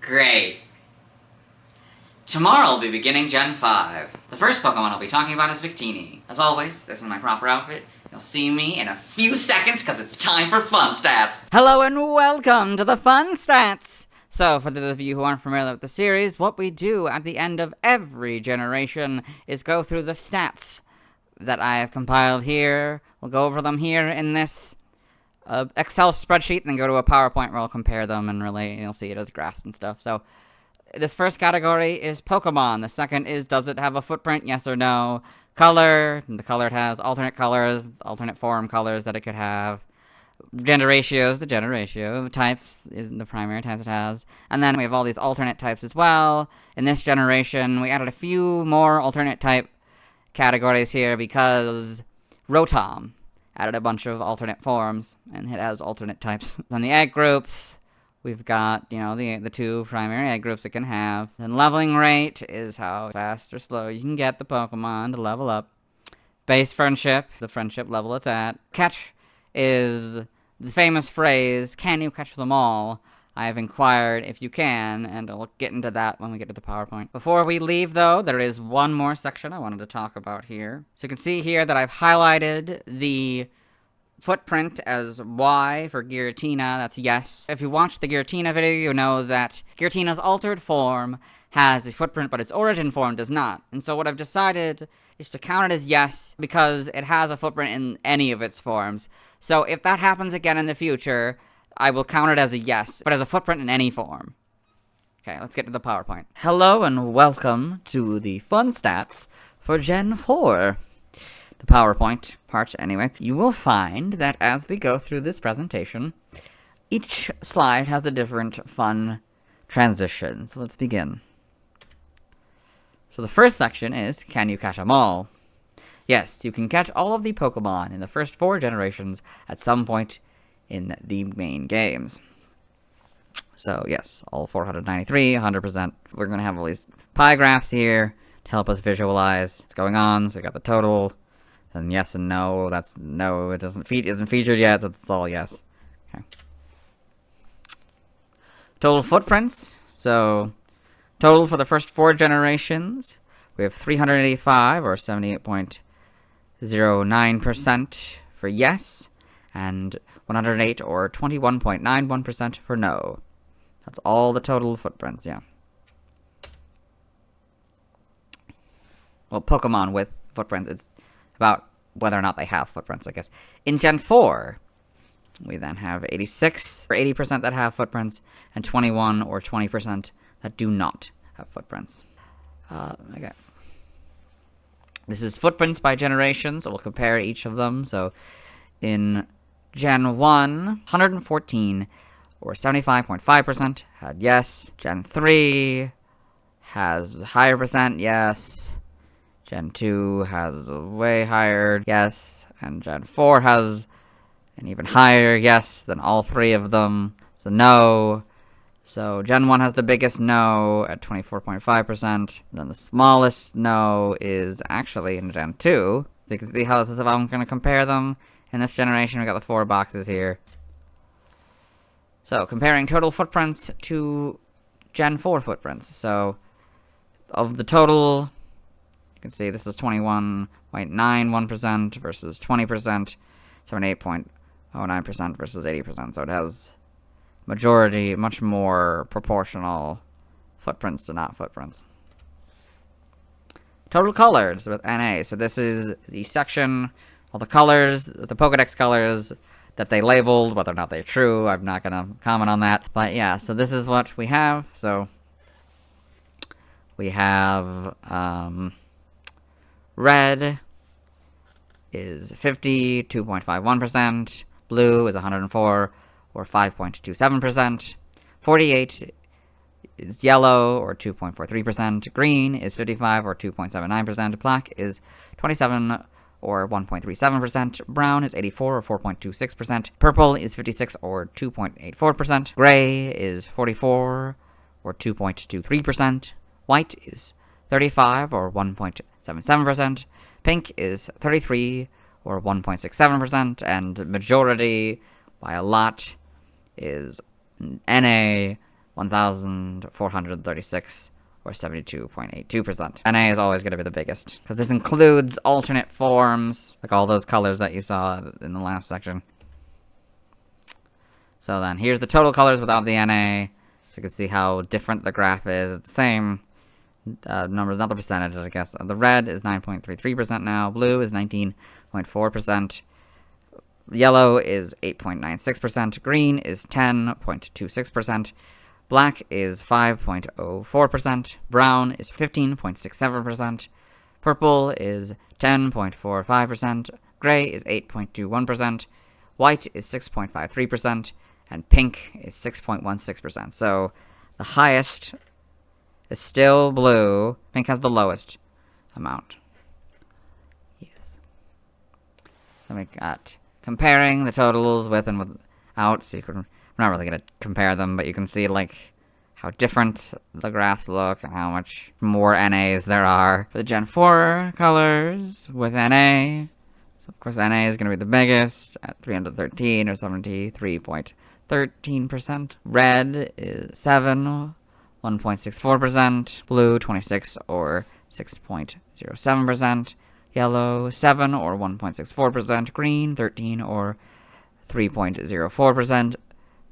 Great. Tomorrow we'll be beginning Gen 5. The first Pokemon I'll be talking about is Victini. As always, this is my proper outfit. You'll see me in a few seconds because it's time for fun stats. Hello and welcome to the fun stats! So, for those of you who aren't familiar with the series, what we do at the end of every generation is go through the stats that I have compiled here. We'll go over them here in this Excel spreadsheet, and then go to a PowerPoint where I'll compare them and relate, you'll see it as graphs and stuff. So, this first category is Pokemon. The second is, does it have a footprint, yes or no? Color, and the color it has alternate colors, alternate form colors that it could have. Gender ratios, the gender ratio. Types is the primary types it has. And then we have all these alternate types as well. In this generation, we added a few more alternate type categories here because Rotom added a bunch of alternate forms, and it has alternate types. Then the egg groups, we've got, you know, the two primary egg groups it can have. Then leveling rate is how fast or slow you can get the Pokemon to level up. Base friendship, the friendship level it's at. Catch is the famous phrase, can you catch them all? I have inquired if you can, and I'll get into that when we get to the PowerPoint. Before we leave, though, there is one more section I wanted to talk about here. So you can see here that I've highlighted the footprint as Y for Giratina, that's yes. If you watched the Giratina video, you know that Giratina's altered form has a footprint, but its origin form does not. And so what I've decided is to count it as yes, because it has a footprint in any of its forms. So if that happens again in the future, I will count it as a yes, but as a footprint in any form. Okay, let's get to the PowerPoint. Hello and welcome to the fun stats for Gen 4. The PowerPoint part, anyway. You will find that as we go through this presentation, each slide has a different fun transition. So let's begin. So the first section is, can you catch them all? Yes, you can catch all of the Pokemon in the first 4 generations at some point in the main games. So yes, all 493, 100%. We're going to have all these pie graphs here to help us visualize what's going on. So we got the total, then yes and no. That's no, it isn't featured yet, so it's all yes. Okay. Total footprints. So total for the first 4 generations, we have 385, or 78.09% for yes, and 108, or 21.91% for no. That's all the total footprints, yeah. Well, Pokemon with footprints, it's about whether or not they have footprints, I guess. In Gen 4, we then have 86, or 80% that have footprints, and 21, or 20% that do not have footprints. Okay. This is footprints by generation, so we'll compare each of them. So, in Gen 1, 114, or 75.5% had yes. Gen 3 has a higher percent yes. Gen 2 has a way higher yes. And Gen 4 has an even higher yes than all 3 of them. So no. So Gen 1 has the biggest no at 24.5%. Then the smallest no is actually in Gen 2. So you can see how this is if I'm going to compare them. In this generation, we got the 4 boxes here. So, comparing total footprints to Gen 4 footprints. So, of the total, you can see this is 21.91% versus 20%, 78.09% versus 80%. So, it has majority, much more proportional footprints to not footprints. Total colors with NA. So, this is the section, all the colors, the Pokedex colors that they labeled, whether or not they're true. I'm not gonna comment on that. But yeah, so this is what we have. So we have red is 52.51%, blue is 104 or 5.27%, 48 is yellow or 2.43%, green is 55 or 2.79%, black is 27 or 1.37%, brown is 84 or 4.26%, purple is 56 or 2.84%, gray is 44 or 2.23%, white is 35 or 1.77%, pink is 33 or 1.67%, and majority by a lot is NA 1,436 or 72.82%. NA is always going to be the biggest, because this includes alternate forms, like all those colors that you saw in the last section. So then, here's the total colors without the NA, so you can see how different the graph is. It's the same numbers, not the percentages, I guess. The red is 9.33% now, blue is 19.4%, yellow is 8.96%, green is 10.26%, black is 5.04%, brown is 15.67%, purple is 10.45%, gray is 8.21%, white is 6.53%, and pink is 6.16%. So the highest is still blue. Pink has the lowest amount. Yes. Then we got comparing the totals with and without, so you can, I'm not really going to compare them, but you can see, like, how different the graphs look and how much more NAs there are. For the Gen 4 colors with NA, so of course NA is going to be the biggest at 313 or 73.13%. Red is 7, 1.64%, blue 26 or 6.07%, yellow 7 or 1.64%, green 13 or 3.04%,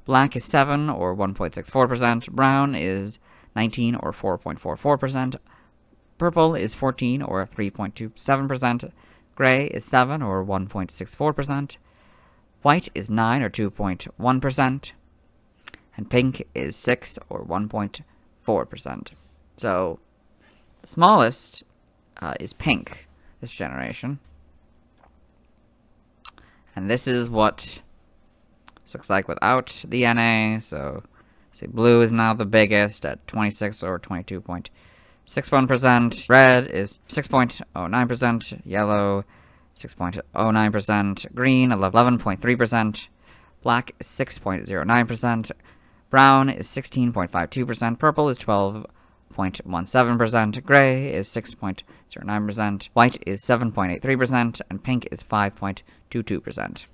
black is 7 or 1.64%, brown is 19 or 4.44%, purple is 14 or 3.27%, gray is 7 or 1.64%, white is 9 or 2.1%, and pink is 6 or 1.4%. So, the smallest is pink this generation. And this is what this looks like without the NA. So, see, blue is now the biggest at 26 or 22.61%. Red is 6.09%. Yellow, 6.09%. Green, 11.3%. Black is 6.09%. Brown is 16.52%. Purple is 12.17%. Gray is 6.09%. White is 7.83%. And pink is 5.22%.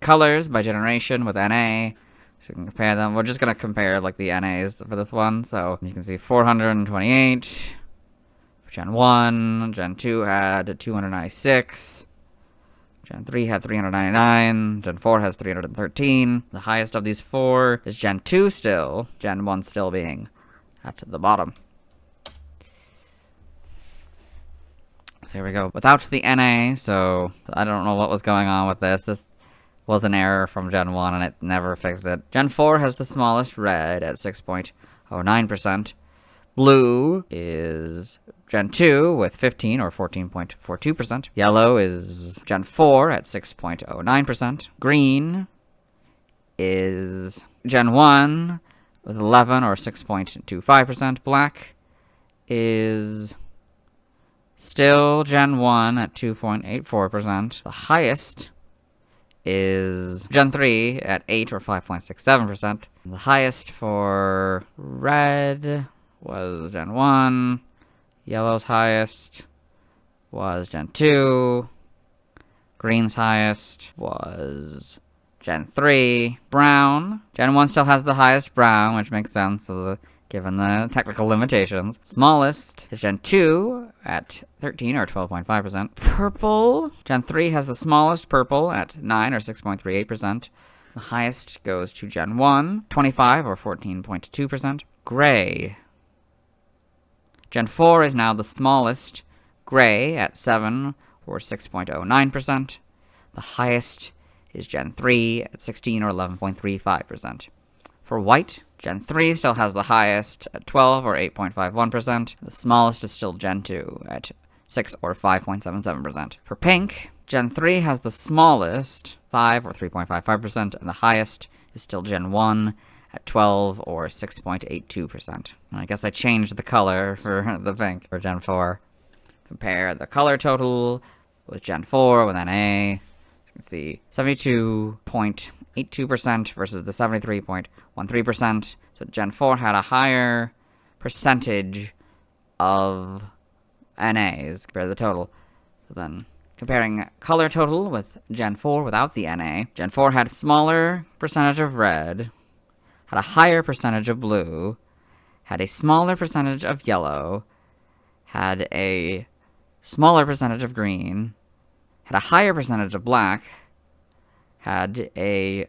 Colors by generation with NA. So you can compare them. We're just going to compare, like, the NAs for this one. So you can see 428 for Gen 1. Gen 2 had 296. Gen 3 had 399, Gen 4 has 313. The highest of these four is Gen 2 still, Gen 1 still being at the bottom. So here we go. Without the NA, so I don't know what was going on with this. This was an error from Gen 1 and it never fixed it. Gen 4 has the smallest, red at 6.09%. Blue is Gen 2 with 15 or 14.42%. Yellow is Gen 4 at 6.09%. Green is Gen 1 with 11 or 6.25%. Black is still Gen 1 at 2.84%. The highest is Gen 3 at 8 or 5.67%. The highest for red was Gen 1. Yellow's highest was Gen 2. Green's highest was Gen 3. Brown. Gen 1 still has the highest brown, which makes sense given the technical limitations. Smallest is Gen 2 at 13 or 12.5%. Purple. Gen 3 has the smallest purple at 9 or 6.38%. The highest goes to Gen 1, 25 or 14.2%. Gray. Gen 4 is now the smallest, gray, at 7 or 6.09%. The highest is Gen 3 at 16 or 11.35%. For white, Gen 3 still has the highest at 12 or 8.51%. The smallest is still Gen 2 at 6 or 5.77%. For pink, Gen 3 has the smallest, 5 or 3.55%, and the highest is still Gen 1 at 12 or 6.82%. I guess I changed the color for the pink for Gen 4. Compare the color total with Gen 4 with NA. As you can see, 72.82% versus the 73.13%. So Gen 4 had a higher percentage of NAs compared to the total. So then, comparing color total with Gen 4 without the NA, Gen 4 had a smaller percentage of red, had a higher percentage of blue, had a smaller percentage of yellow, had a smaller percentage of green, had a higher percentage of black, had a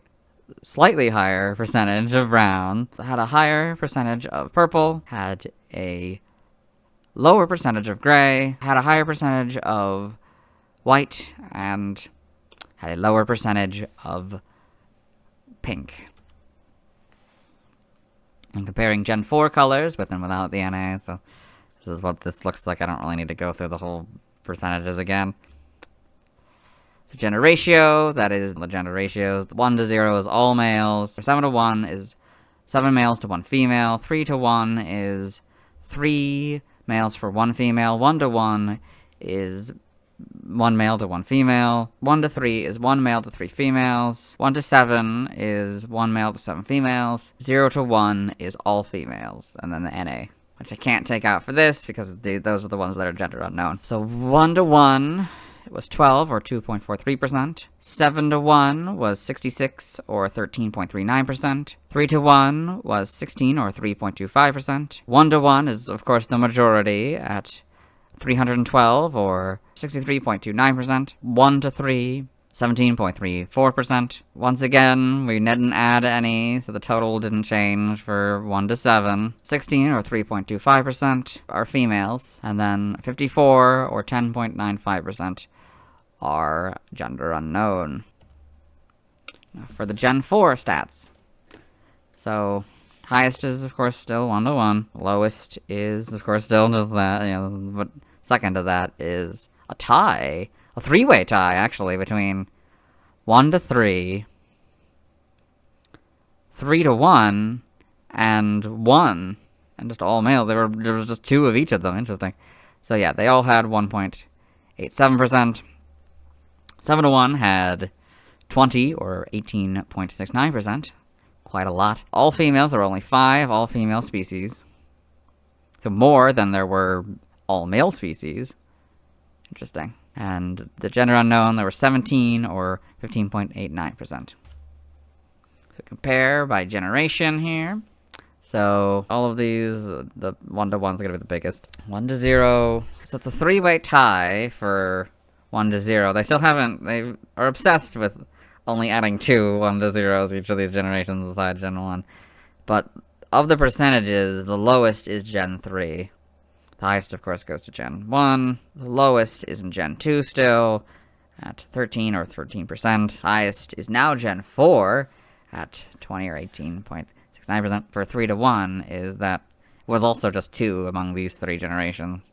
slightly higher percentage of brown, had a higher percentage of purple, had a lower percentage of gray, had a higher percentage of white, and had a lower percentage of pink. And comparing Gen 4 colors with and without the NA, so this is what this looks like. I don't really need to go through the whole percentages again. So gender ratio, that is the gender ratios. 1 to 0 is all males. 7 to 1 is 7 males to 1 female. 3 to 1 is 3 males for 1 female. 1 to 1 is 1 male to 1 female. 1 to 3 is 1 male to 3 females. 1 to 7 is 1 male to 7 females. 0 to 1 is all females. And then the NA, which I can't take out for this because those are the ones that are gender unknown. So 1 to 1 was 12 or 2.43%. 7 to 1 was 66 or 13.39%. 3 to 1 was 16 or 3.25%. 1 to 1 is, of course, the majority at 312 or 63.29%. 1 to 3, 17.34%. Once again, we didn't add any, so the total didn't change for 1 to 7. 16 or 3.25% are females, and then 54 or 10.95% are gender unknown. Now for the Gen 4 stats. So, highest is, of course, still 1 to 1. Lowest is, of course, still just that, but second to that is a tie. A three-way tie, actually, between 1 to 3, 3 to 1, and 1. And just all male. There was just 2 of each of them. Interesting. So yeah, they all had 1.87%. 7 to 1 had 20 or 18.69%. Quite a lot. All females, there were only 5 all-female species. So more than there were all-male species. Interesting. And the gender unknown, there were 17 or 15.89%. So compare by generation here. So all of these, the 1 to 1 is going to be the biggest. 1 to 0. So it's a three-way tie for 1 to 0. They are obsessed with only adding 2 1 to 0s each of these generations aside Gen 1. But of the percentages, the lowest is Gen 3. The highest, of course, goes to Gen 1. The lowest is in Gen 2 still, at 13 or 13%. Highest is now Gen 4, at 20 or 18.69%. For 3 to 1 is that it was also just 2 among these 3 generations.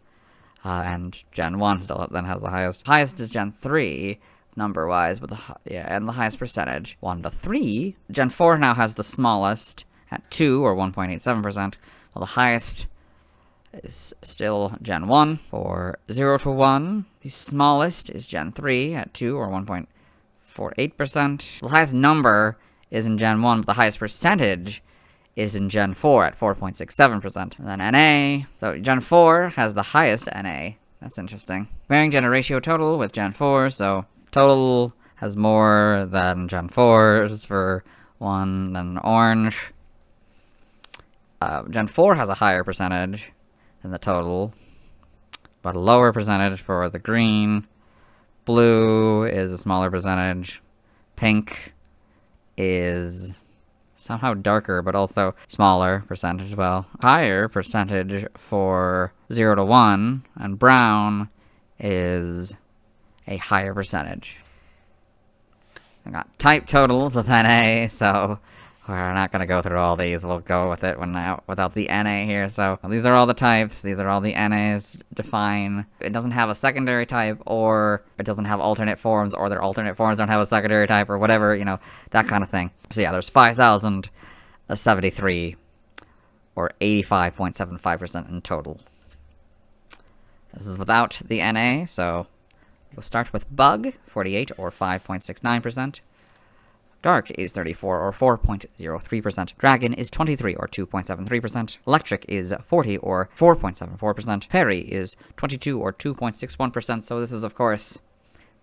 And Gen 1 still then has the highest. Highest is Gen 3, number-wise, with and the highest percentage. 1 to 3. Gen 4 now has the smallest, at 2 or 1.87%, while the highest is still Gen 1. For 0 to 1, the smallest is Gen 3 at 2 or 1.48%. The highest number is in Gen 1, but the highest percentage is in Gen 4 at 4.67%. And then NA, so Gen 4 has the highest NA. That's interesting. Comparing gender ratio total with Gen 4, so total has more than Gen 4's for 1 than orange. Gen 4 has a higher percentage than the total, but a lower percentage for the green. Blue is a smaller percentage. Pink is somehow darker, but also smaller percentage as well. Higher percentage for 0 to 1, and brown is a higher percentage. I got type totals with NA, so we're not gonna go through all these. We'll go with it without the NA here. So these are all the types. These are all the NAs define. It doesn't have a secondary type, or it doesn't have alternate forms, or their alternate forms don't have a secondary type, or whatever, you know, that kind of thing. So yeah, there's 5,073, or 85.75% in total. This is without the NA, so we'll start with Bug, 48, or 5.69%. Dark is 34, or 4.03%. Dragon is 23, or 2.73%. Electric is 40, or 4.74%. Fairy is 22, or 2.61%. So this is, of course,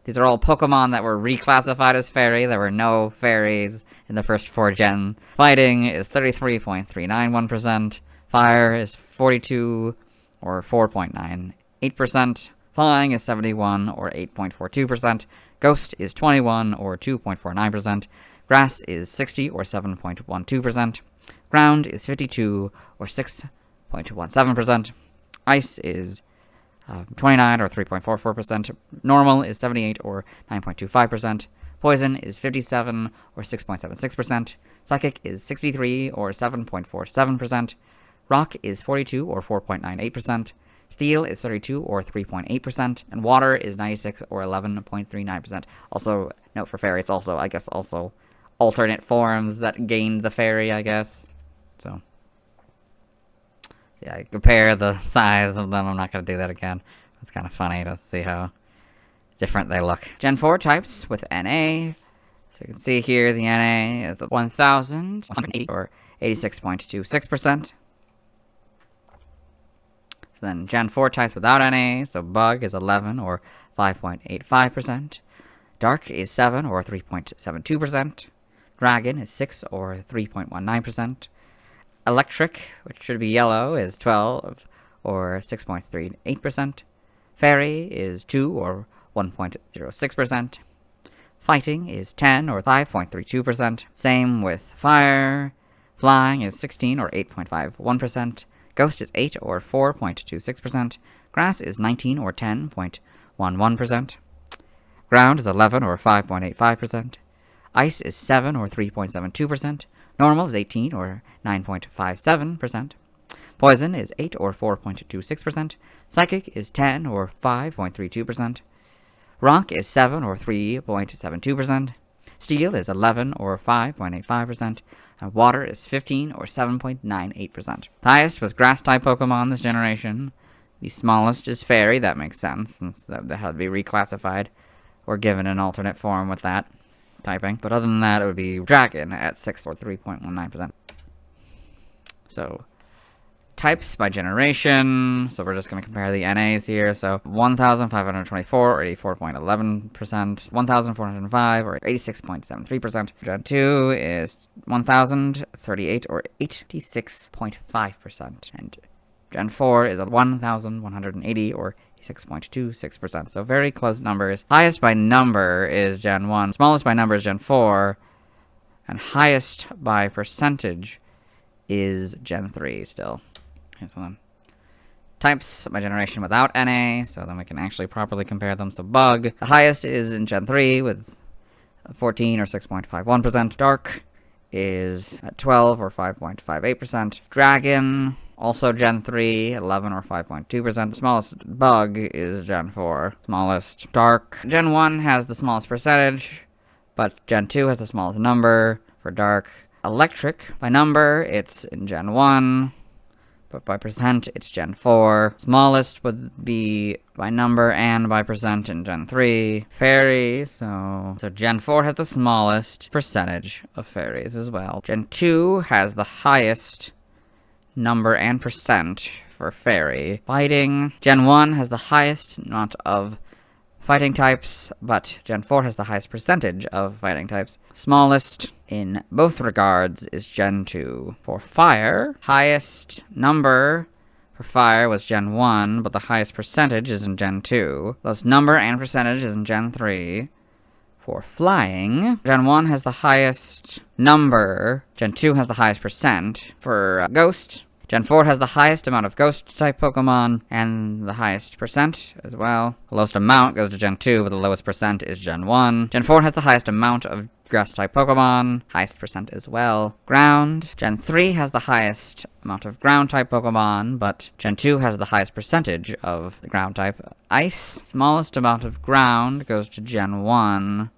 these are all Pokemon that were reclassified as Fairy. There were no Fairies in the first 4 gens. Fighting is 33.391%. Fire is 42, or 4.98%. Flying is 71, or 8.42%. Ghost is 21, or 2.49%. Grass is 60, or 7.12%. Ground is 52, or 6.17%. Ice is 29, or 3.44%. Normal is 78, or 9.25%. Poison is 57, or 6.76%. Psychic is 63, or 7.47%. Rock is 42, or 4.98%. Steel is 32, or 3.8%, and water is 96, or 11.39%. Also, note for fairy, it's also, I guess, also alternate forms that gained the fairy, I guess. So, yeah, compare the size of them. I'm not going to do that again. It's kind of funny to see how different they look. Gen 4 types with NA. So you can see here the NA is 1,108, or 86.26%. Then Gen 4 types without NA, so Bug is 11, or 5.85%. Dark is 7, or 3.72%. Dragon is 6, or 3.19%. Electric, which should be yellow, is 12, or 6.38%. Fairy is 2, or 1.06%. Fighting is 10, or 5.32%. Same with Fire. Flying is 16, or 8.51%. Ghost is 8, or 4.26%. Grass is 19, or 10.11%. Ground is 11, or 5.85%. Ice is 7, or 3.72%. Normal is 18, or 9.57%. Poison is 8, or 4.26%. Psychic is 10, or 5.32%. Rock is 7, or 3.72%. Steel is 11, or 5.85%. And water is 15, or 7.98%. The highest was Grass-type Pokemon this generation. The smallest is Fairy. That makes sense, since they had to be reclassified or given an alternate form with that typing. But other than that, it would be Dragon at 6, or 3.19%. So, types by generation. So we're just going to compare the NAs here. So 1,524, or 84.11%. 1,405, or 86.73%. Gen 2 is 1,038, or 86.5%. And Gen 4 is 1,180, or 6.26%. So very close numbers. Highest by number is Gen 1. Smallest by number is Gen 4. And highest by percentage is Gen 3 still. Okay, so then types by generation without NA, so then we can actually properly compare them. So Bug, the highest is in Gen 3 with 14, or 6.51%. Dark is at 12, or 5.58%. Dragon, also Gen 3, 11, or 5.2%. The smallest Bug is Gen 4. Smallest Dark. Gen 1 has the smallest percentage, but Gen 2 has the smallest number for Dark. Electric, by number, it's in Gen 1. But by percent, it's Gen 4. Smallest would be by number and by percent in Gen 3. Fairy, so Gen 4 has the smallest percentage of fairies as well. Gen 2 has the highest number and percent for fairy. Fighting, Gen 1 has the highest amount of fighting types, but Gen 4 has the highest percentage of fighting types. Smallest in both regards is Gen 2. For Fire, highest number for Fire was Gen 1, but the highest percentage is in Gen 2. Those number and percentage is in Gen 3. For Flying, Gen 1 has the highest number, Gen 2 has the highest percent. For Ghost, Gen 4 has the highest amount of Ghost-type Pokemon, and the highest percent as well. The lowest amount goes to Gen 2, but the lowest percent is Gen 1. Gen 4 has the highest amount of Grass-type Pokemon, highest percent as well. Ground, Gen 3 has the highest amount of Ground-type Pokemon, but Gen 2 has the highest percentage of the Ground-type. Ice, smallest amount of Ground goes to Gen 1.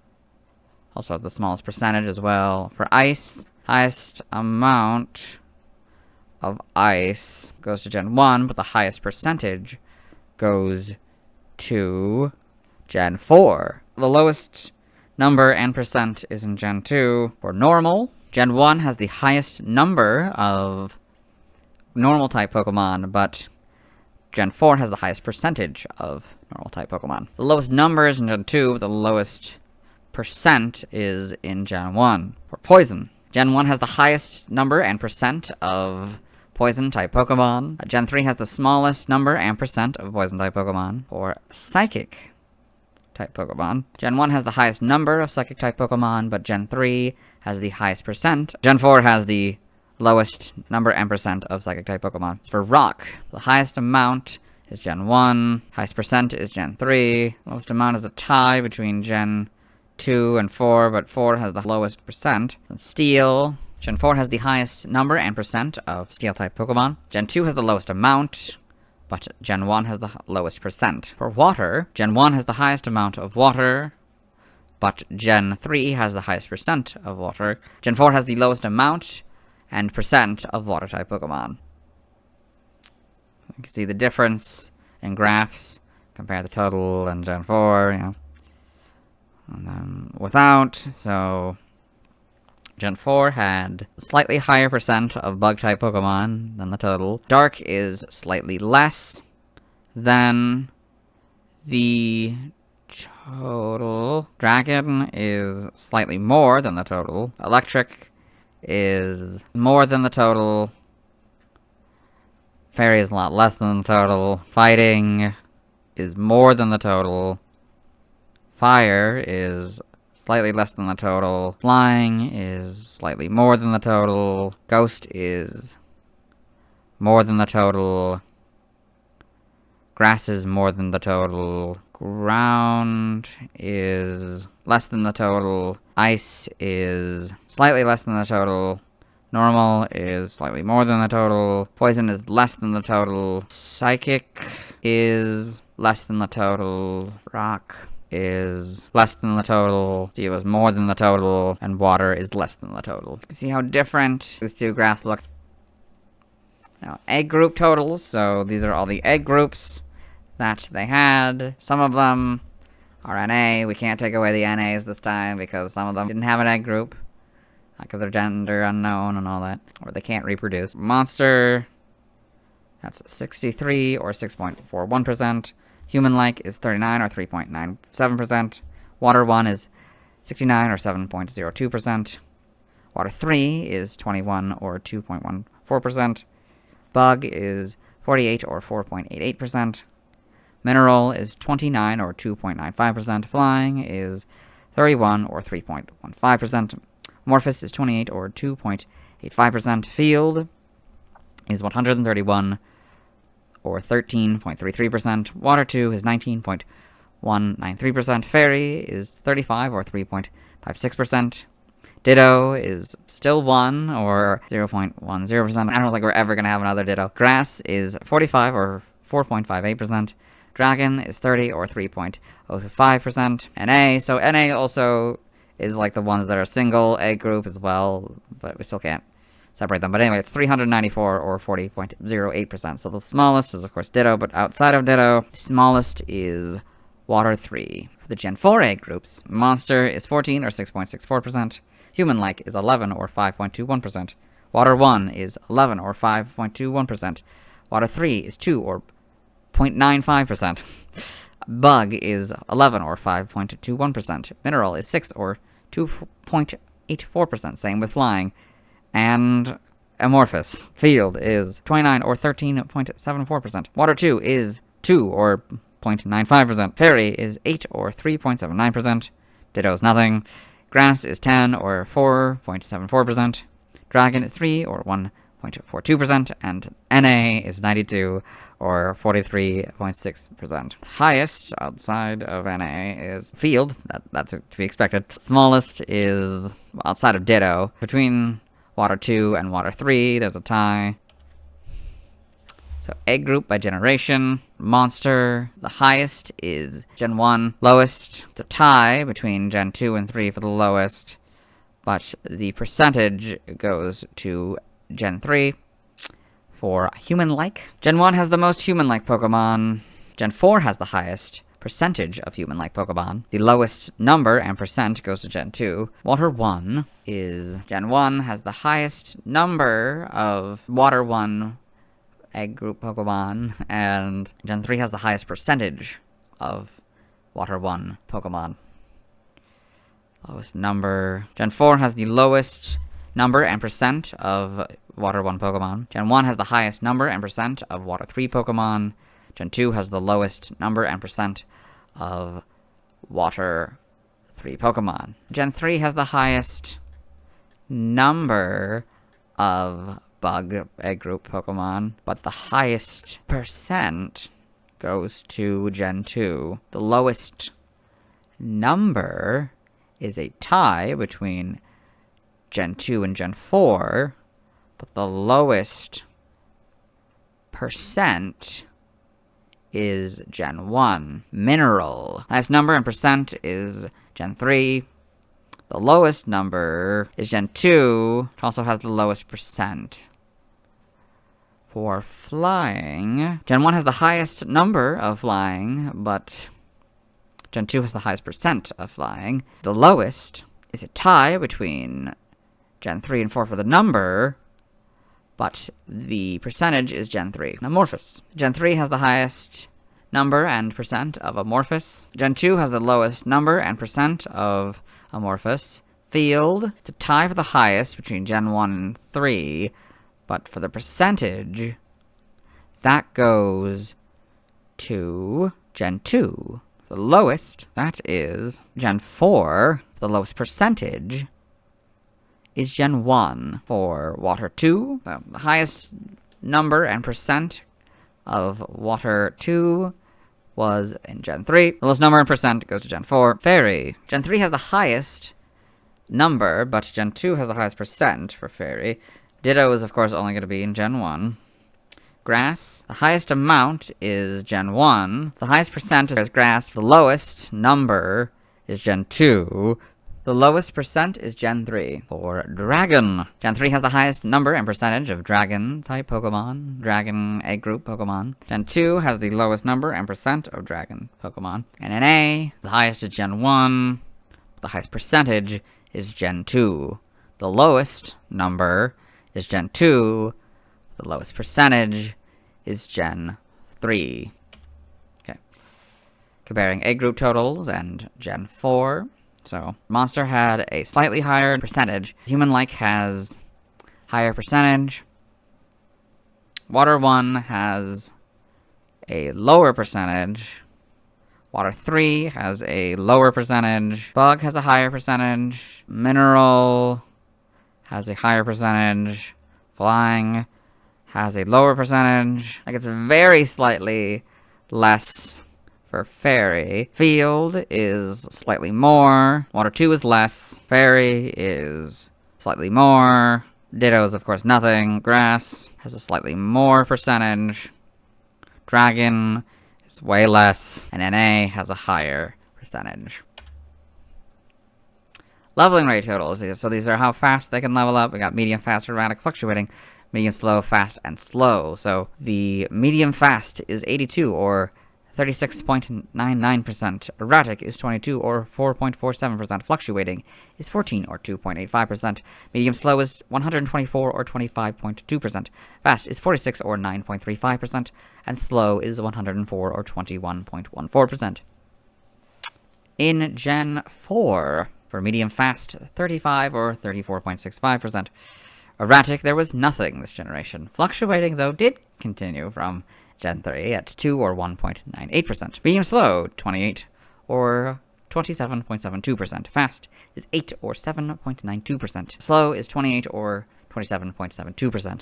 Also have the smallest percentage as well. For Ice, highest amount of Ice goes to Gen 1, but the highest percentage goes to Gen 4. The lowest number and percent is in Gen 2. For Normal, Gen 1 has the highest number of Normal-type Pokemon, but Gen 4 has the highest percentage of Normal-type Pokemon. The lowest number is in Gen 2, but the lowest percent is in Gen 1. For Poison, Gen 1 has the highest number and percent of Poison-type Pokemon. Gen 3 has the smallest number and percent of Poison-type Pokemon. For Psychic-type Pokemon, Gen 1 has the highest number of Psychic-type Pokemon, but Gen 3 has the highest percent. Gen 4 has the lowest number and percent of Psychic-type Pokemon. For Rock, the highest amount is Gen 1, highest percent is Gen 3, lowest amount is a tie between Gen 2 and 4, but 4 has the lowest percent. Steel, Gen 4 has the highest number and percent of Steel-type Pokemon. Gen 2 has the lowest amount, but Gen 1 has the lowest percent. For Water, Gen 1 has the highest amount of Water, but Gen 3 has the highest percent of Water. Gen 4 has the lowest amount and percent of Water-type Pokemon. You can see the difference in graphs. Compare the total and Gen 4, you know. And then without, so Gen 4 had slightly higher percent of Bug-type Pokemon than the total. Dark is slightly less than the total. Dragon is slightly more than the total. Electric is more than the total. Fairy is a lot less than the total. Fighting is more than the total. Fire is slightly less than the total. Flying is slightly more than the total. Ghost is more than the total. Grass is more than the total. Ground is less than the total. Ice is slightly less than the total. Normal is slightly more than the total. Poison is less than the total. Psychic is less than the total. Rock is less than the total. Steel is more than the total. And water is less than the total. You can see how different these two graphs look. Now, egg group totals. So these are all the egg groups that they had. Some of them are NA. We can't take away the NAs this time because some of them didn't have an egg group. Because they're gender unknown and all that. Or they can't reproduce. Monster, that's 63 or 6.41%. Human-like is 39 or 3.97%. Water 1 is 69 or 7.02%. Water 3 is 21 or 2.14%. Bug is 48 or 4.88%. Mineral is 29 or 2.95%. Flying is 31 or 3.15%. Amorphous is 28 or 2.85%. Field is 131 or 13.33%. Water 2 is 19.193%. Fairy is 35 or 3.56%. Ditto is still 1 or 0.10%. I don't think we're ever going to have another Ditto. Grass is 45 or 4.58%. Dragon is 30 or 3.05%. NA, so NA also is like the ones that are single egg group as well, but we still can't separate them. But anyway, it's 394 or 40.08%. So the smallest is, of course, Ditto, but outside of Ditto, smallest is Water 3. For the Gen 4 egg groups, Monster is 14 or 6.64%. Human-like is 11 or 5.21%. Water 1 is 11 or 5.21%. Water 3 is 2 or 0.95%. Bug is 11 or 5.21%. Mineral is 6 or 2.84%. Same with Flying. And Amorphous. Field is 29 or 13.74%. Water 2 is 2 or 0.95%. Fairy is 8 or 3.79%. Ditto is nothing. Grass is 10 or 4.74%. Dragon is 3 or 0.42%, and NA is 92, or 43.6%. Highest outside of NA is Field, that's to be expected. Smallest is outside of Ditto. Between Water 2 and Water 3, there's a tie. So egg group by generation. Monster, the highest is Gen 1. Lowest, it's a tie between Gen 2 and 3 for the lowest, but the percentage goes to Gen 3 for human-like. Gen 1 has the most human-like Pokemon. Gen 4 has the highest percentage of human-like Pokemon. The lowest number and percent goes to Gen 2. Water 1 is... Gen 1 has the highest number of Water 1 egg group Pokemon, and Gen 3 has the highest percentage of Water 1 Pokemon. Lowest number... Gen 4 has the lowest number and percent of Water 1 Pokemon. Gen 1 has the highest number and percent of Water 3 Pokemon. Gen 2 has the lowest number and percent of Water 3 Pokemon. Gen 3 has the highest number of Bug egg group Pokemon, but the highest percent goes to Gen 2. The lowest number is a tie between Gen 2 and Gen 4, but the lowest percent is Gen 1. Mineral. Highest number and percent is Gen 3. The lowest number is Gen 2, which also has the lowest percent. For flying, Gen 1 has the highest number of flying, but Gen 2 has the highest percent of flying. The lowest is a tie between Gen 3 and 4 for the number, but the percentage is Gen 3. Amorphous. Gen 3 has the highest number and percent of Amorphous. Gen 2 has the lowest number and percent of Amorphous. Field, it's a tie for the highest between Gen 1 and 3, but for the percentage, that goes to Gen 2. The lowest, that is Gen 4. The lowest percentage is Gen 1. For Water 2, the highest number and percent of Water 2 was in Gen 3. The lowest number and percent goes to Gen 4. Fairy. Gen 3 has the highest number, but Gen 2 has the highest percent for Fairy. Ditto is, of course, only going to be in Gen 1. Grass. The highest amount is Gen 1. The highest percent is Grass. The lowest number is Gen 2. The lowest percent is Gen 3. For Dragon. Gen 3 has the highest number and percentage of Dragon-type Pokemon. Dragon egg group Pokemon. Gen 2 has the lowest number and percent of Dragon Pokemon. And NA, the highest is Gen 1. The highest percentage is Gen 2. The lowest number is Gen 2. The lowest percentage is Gen 3. Okay. Comparing egg group totals and Gen 4. So, Monster had a slightly higher percentage. Human-like has higher percentage. Water 1 has a lower percentage. Water 3 has a lower percentage. Bug has a higher percentage. Mineral has a higher percentage. Flying has a lower percentage. Like, it's very slightly less for Fairy. Field is slightly more. Water 2 is less. Fairy is slightly more. Ditto is, of course, nothing. Grass has a slightly more percentage. Dragon is way less. And NA has a higher percentage. Leveling rate totals. So these are how fast they can level up. We got medium, fast, erratic, fluctuating. Medium, slow, fast, and slow. So the medium fast is 82, or 36.99%. Erratic is 22, or 4.47%. Fluctuating is 14, or 2.85%. Medium slow is 124, or 25.2%. Fast is 46, or 9.35%. And slow is 104, or 21.14%. In Gen 4, for medium fast, 35, or 34.65%. Erratic, there was nothing this generation. Fluctuating, though, did continue from Gen 3 at 2, or 1.98%. Medium slow, 28, or 27.72%. Fast is 8, or 7.92%. Slow is 28, or 27.72%.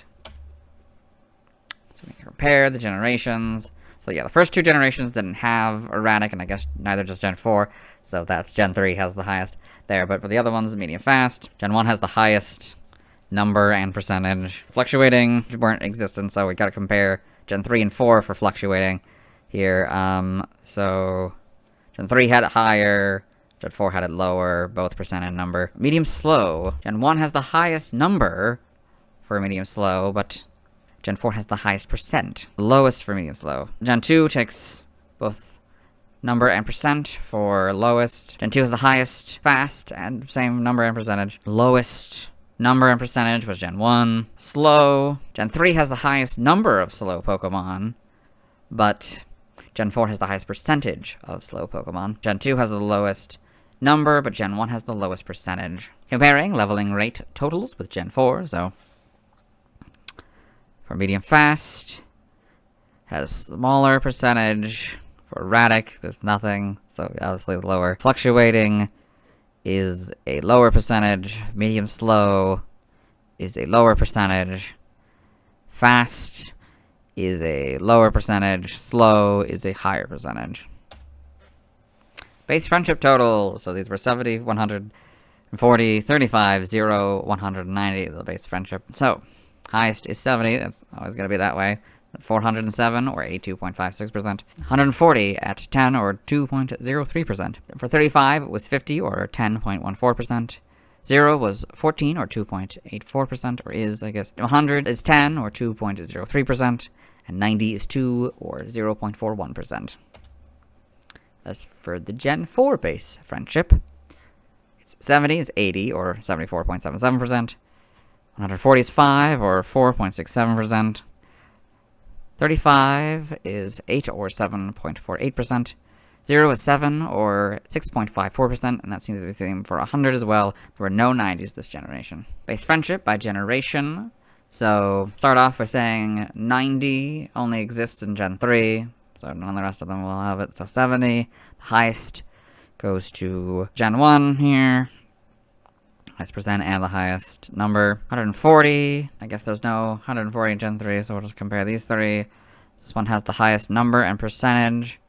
So we can compare the generations. So yeah, the first two generations didn't have erratic, and I guess neither does Gen 4. So that's Gen 3 has the highest there. But for the other ones, medium fast. Gen 1 has the highest number and percentage. Fluctuating weren't existent, so we gotta compare Gen 3 and 4 for fluctuating here. So Gen 3 had it higher, Gen 4 had it lower, both percent and number. Medium slow. Gen 1 has the highest number for medium slow, but Gen 4 has the highest percent. Lowest for medium slow. Gen 2 takes both number and percent for lowest. Gen 2 has the highest fast and same number and percentage. Lowest number and percentage was Gen 1. Slow. Gen 3 has the highest number of slow Pokemon, but Gen 4 has the highest percentage of slow Pokemon. Gen 2 has the lowest number, but Gen 1 has the lowest percentage. Comparing leveling rate totals with Gen 4, so for medium fast, has smaller percentage. For erratic, there's nothing, so obviously lower. Fluctuating is a lower percentage. Medium slow is a lower percentage. Fast is a lower percentage. Slow is a higher percentage. Base friendship total. So these were 70, 140, 35, 0, 190, the base friendship. So highest is 70. That's always going to be that way. 407, or 82.56%. 140 at 10, or 2.03%. For 35, it was 50, or 10.14%. 0 was 14, or 2.84%, or is, I guess. 100 is 10, or 2.03%. And 90 is 2, or 0.41%. As for the Gen 4 base friendship, it's 70 is 80, or 74.77%. 140 is 5, or 4.67%. 35 is 8, or 7.48%. 0 is 7, or 6.54%, and that seems to be the same for 100 as well. There were no 90s this generation. Base friendship by generation. So, start off by saying 90 only exists in Gen 3, so none of the rest of them will have it. So 70, the highest goes to Gen 1 here. Highest percent and the highest number. 140, I guess there's no 140 in Gen 3, so we'll just compare these three. This one has the highest number and percentage.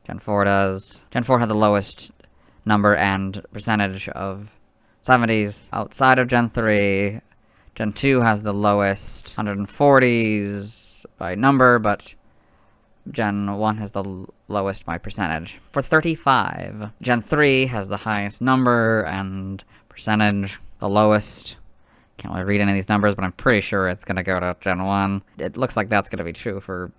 Gen 4 does. Gen 4 had the lowest number and percentage of 70s. Outside of Gen 3, Gen 2 has the lowest 140s by number, but Gen 1 has the lowest by percentage. For 35, Gen 3 has the highest number and percentage, the lowest. Can't really read any of these numbers, but I'm pretty sure it's going to go to Gen 1. It looks like that's going to be true for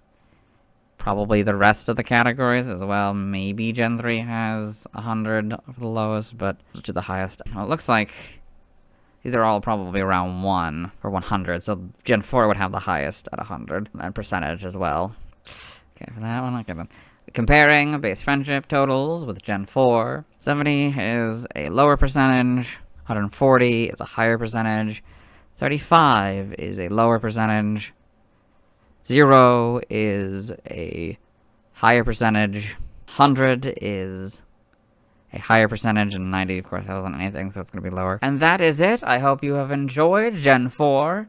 probably the rest of the categories as well. Maybe Gen 3 has 100 for the lowest, but to the highest. Well, it looks like these are all probably around 1 or 100, so Gen 4 would have the highest at 100, and percentage as well. Okay, for that one, I'll give them. Comparing base friendship totals with Gen 4, 70 is a lower percentage, 140 is a higher percentage, 35 is a lower percentage, 0 is a higher percentage, 100 is a higher percentage, and 90, of course, hasn't anything, so it's going to be lower. And that is it. I hope you have enjoyed Gen 4.